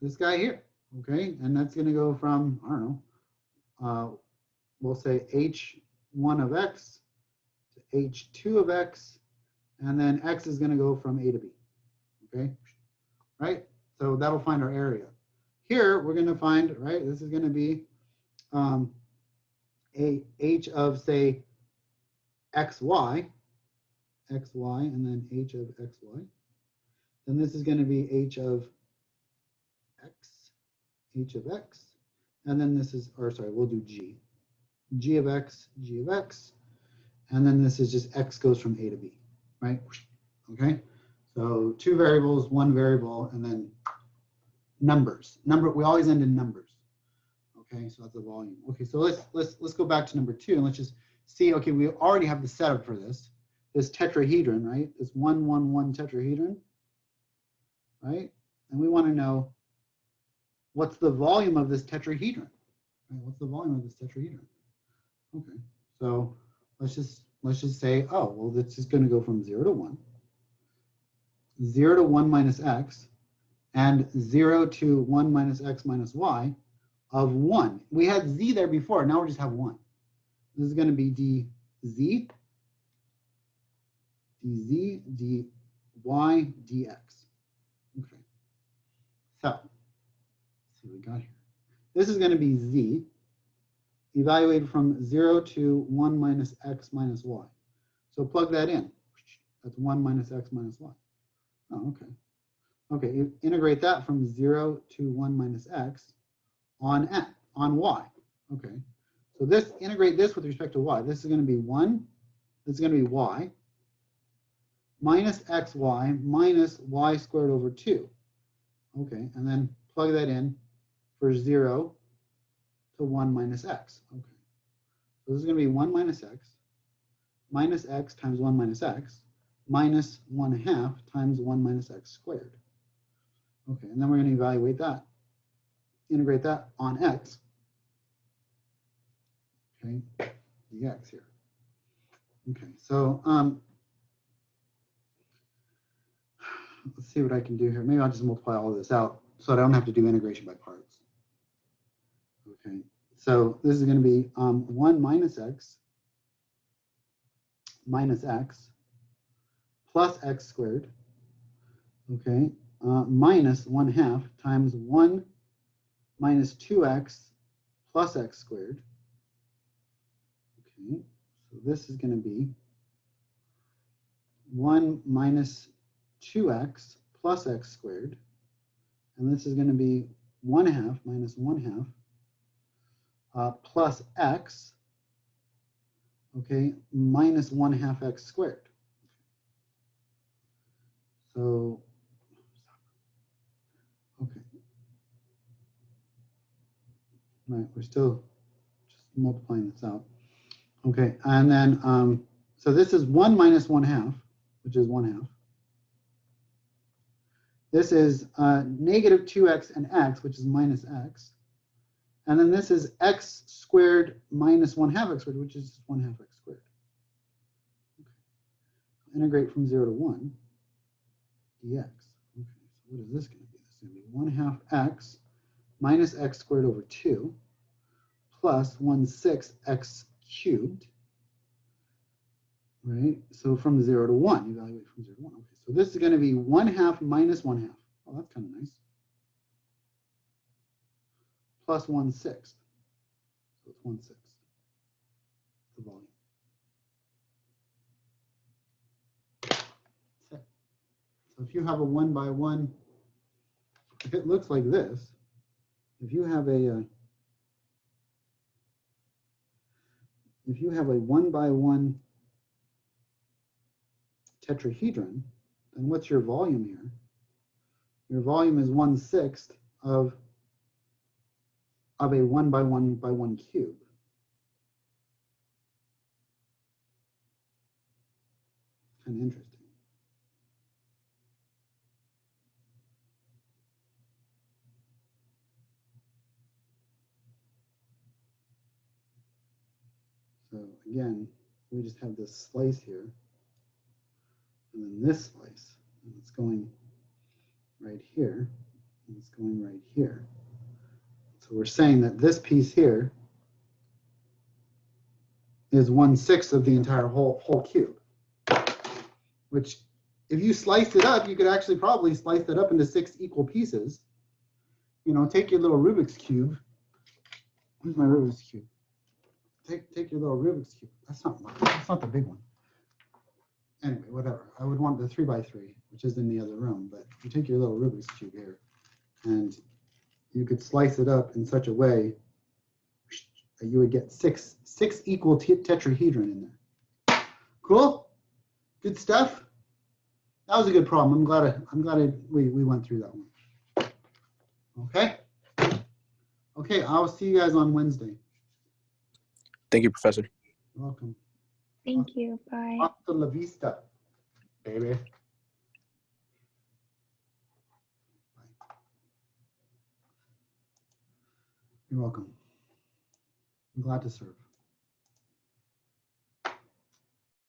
this guy here, okay, and that's going to go from, I don't know, we'll say h1 of x to h2 of x, and then x is going to go from A to B, okay, right? So that'll find our area. Here we're going to find, right, this is going to be a h of, say, xy, and then h of xy. Then this is going to be h of x, and then this is, or sorry, we'll do g of x, and then this is just x goes from A to B, right? Okay, so two variables, one variable, and then numbers. We always end in numbers. Okay, so that's the volume. Okay, so let's go back to number 2 and let's just see. Okay, we already have the setup for this tetrahedron, right? This 1, 1, 1 tetrahedron, right? And we want to know what's the volume of this tetrahedron. Right? What's the volume of this tetrahedron? Okay, so let's just say, oh, well, this is going to go from 0 to 1, 0 to 1 minus x, and 0 to 1 minus x minus y of 1. We had z there before, now we just have 1. This is going to be dz, dy, dx. Okay, so let's see what we got here. This is going to be z, evaluated from 0 to 1 minus x minus y. So plug that in. That's 1 minus x minus y. Oh, okay. Okay, you integrate that from 0 to 1 minus x on y. Okay, so this, integrate this with respect to y. This is going to be 1, this is going to be y, minus xy minus y squared over 2. Okay, and then plug that in for 0 to 1 minus x. Okay, so this is going to be 1 minus x times 1 minus x, minus 1/2 times 1 minus x squared. Okay, and then we're going to evaluate that, integrate that on x, okay, dx here. Okay, so let's see what I can do here. Maybe I'll just multiply all of this out so I don't have to do integration by parts. Okay, so this is going to be 1 minus x plus x squared, okay, minus 1/2 times 1 minus 2x plus x squared. Okay, so this is going to be 1 minus 2x plus x squared, and this is going to be 1/2 minus 1/2 plus x, okay, minus 1/2 x squared. So, okay, right, we're still just multiplying this out. Okay, and then, so this is 1 minus 1/2, which is 1/2. This is negative 2x and x, which is minus x. And then this is x squared minus 1/2 x squared, which is 1/2 x squared. Okay. Integrate from 0 to 1, dx. Okay, so what is this going to be? This is going to be 1/2 x minus x squared over 2 plus 1/6 x cubed. Right, so from 0 to 1, evaluate from 0 to 1. Okay, so this is going to be 1/2 minus 1/2. Oh, that's kind of nice. Plus 1/6. So it's 1/6, the volume. So if you have a 1 by 1, if it looks like this, if you have a 1 by 1 tetrahedron, then what's your volume here? Your volume is 1/6 of a 1 by 1 by 1 cube. Kind of interesting. So again, we just have this slice here, and then this slice, and it's going right here, and it's going right here. So we're saying that this piece here is 1/6 of the entire whole cube, which if you sliced it up, you could actually probably slice that up into 6 equal pieces. You know, take your little Rubik's Cube. Where's my Rubik's Cube? Take your little Rubik's Cube. That's not the big one. Anyway, whatever. I would want the 3 by 3, which is in the other room, but you take your little Rubik's Cube here, and you could slice it up in such a way that you would get six equal tetrahedron in there. Cool? Good stuff? That was a good problem. I'm glad we went through that one. Okay? Okay, I'll see you guys on Wednesday. Thank you, Professor. You're welcome. Thank you. Bye. Hasta la vista, baby. You're welcome. I'm glad to serve.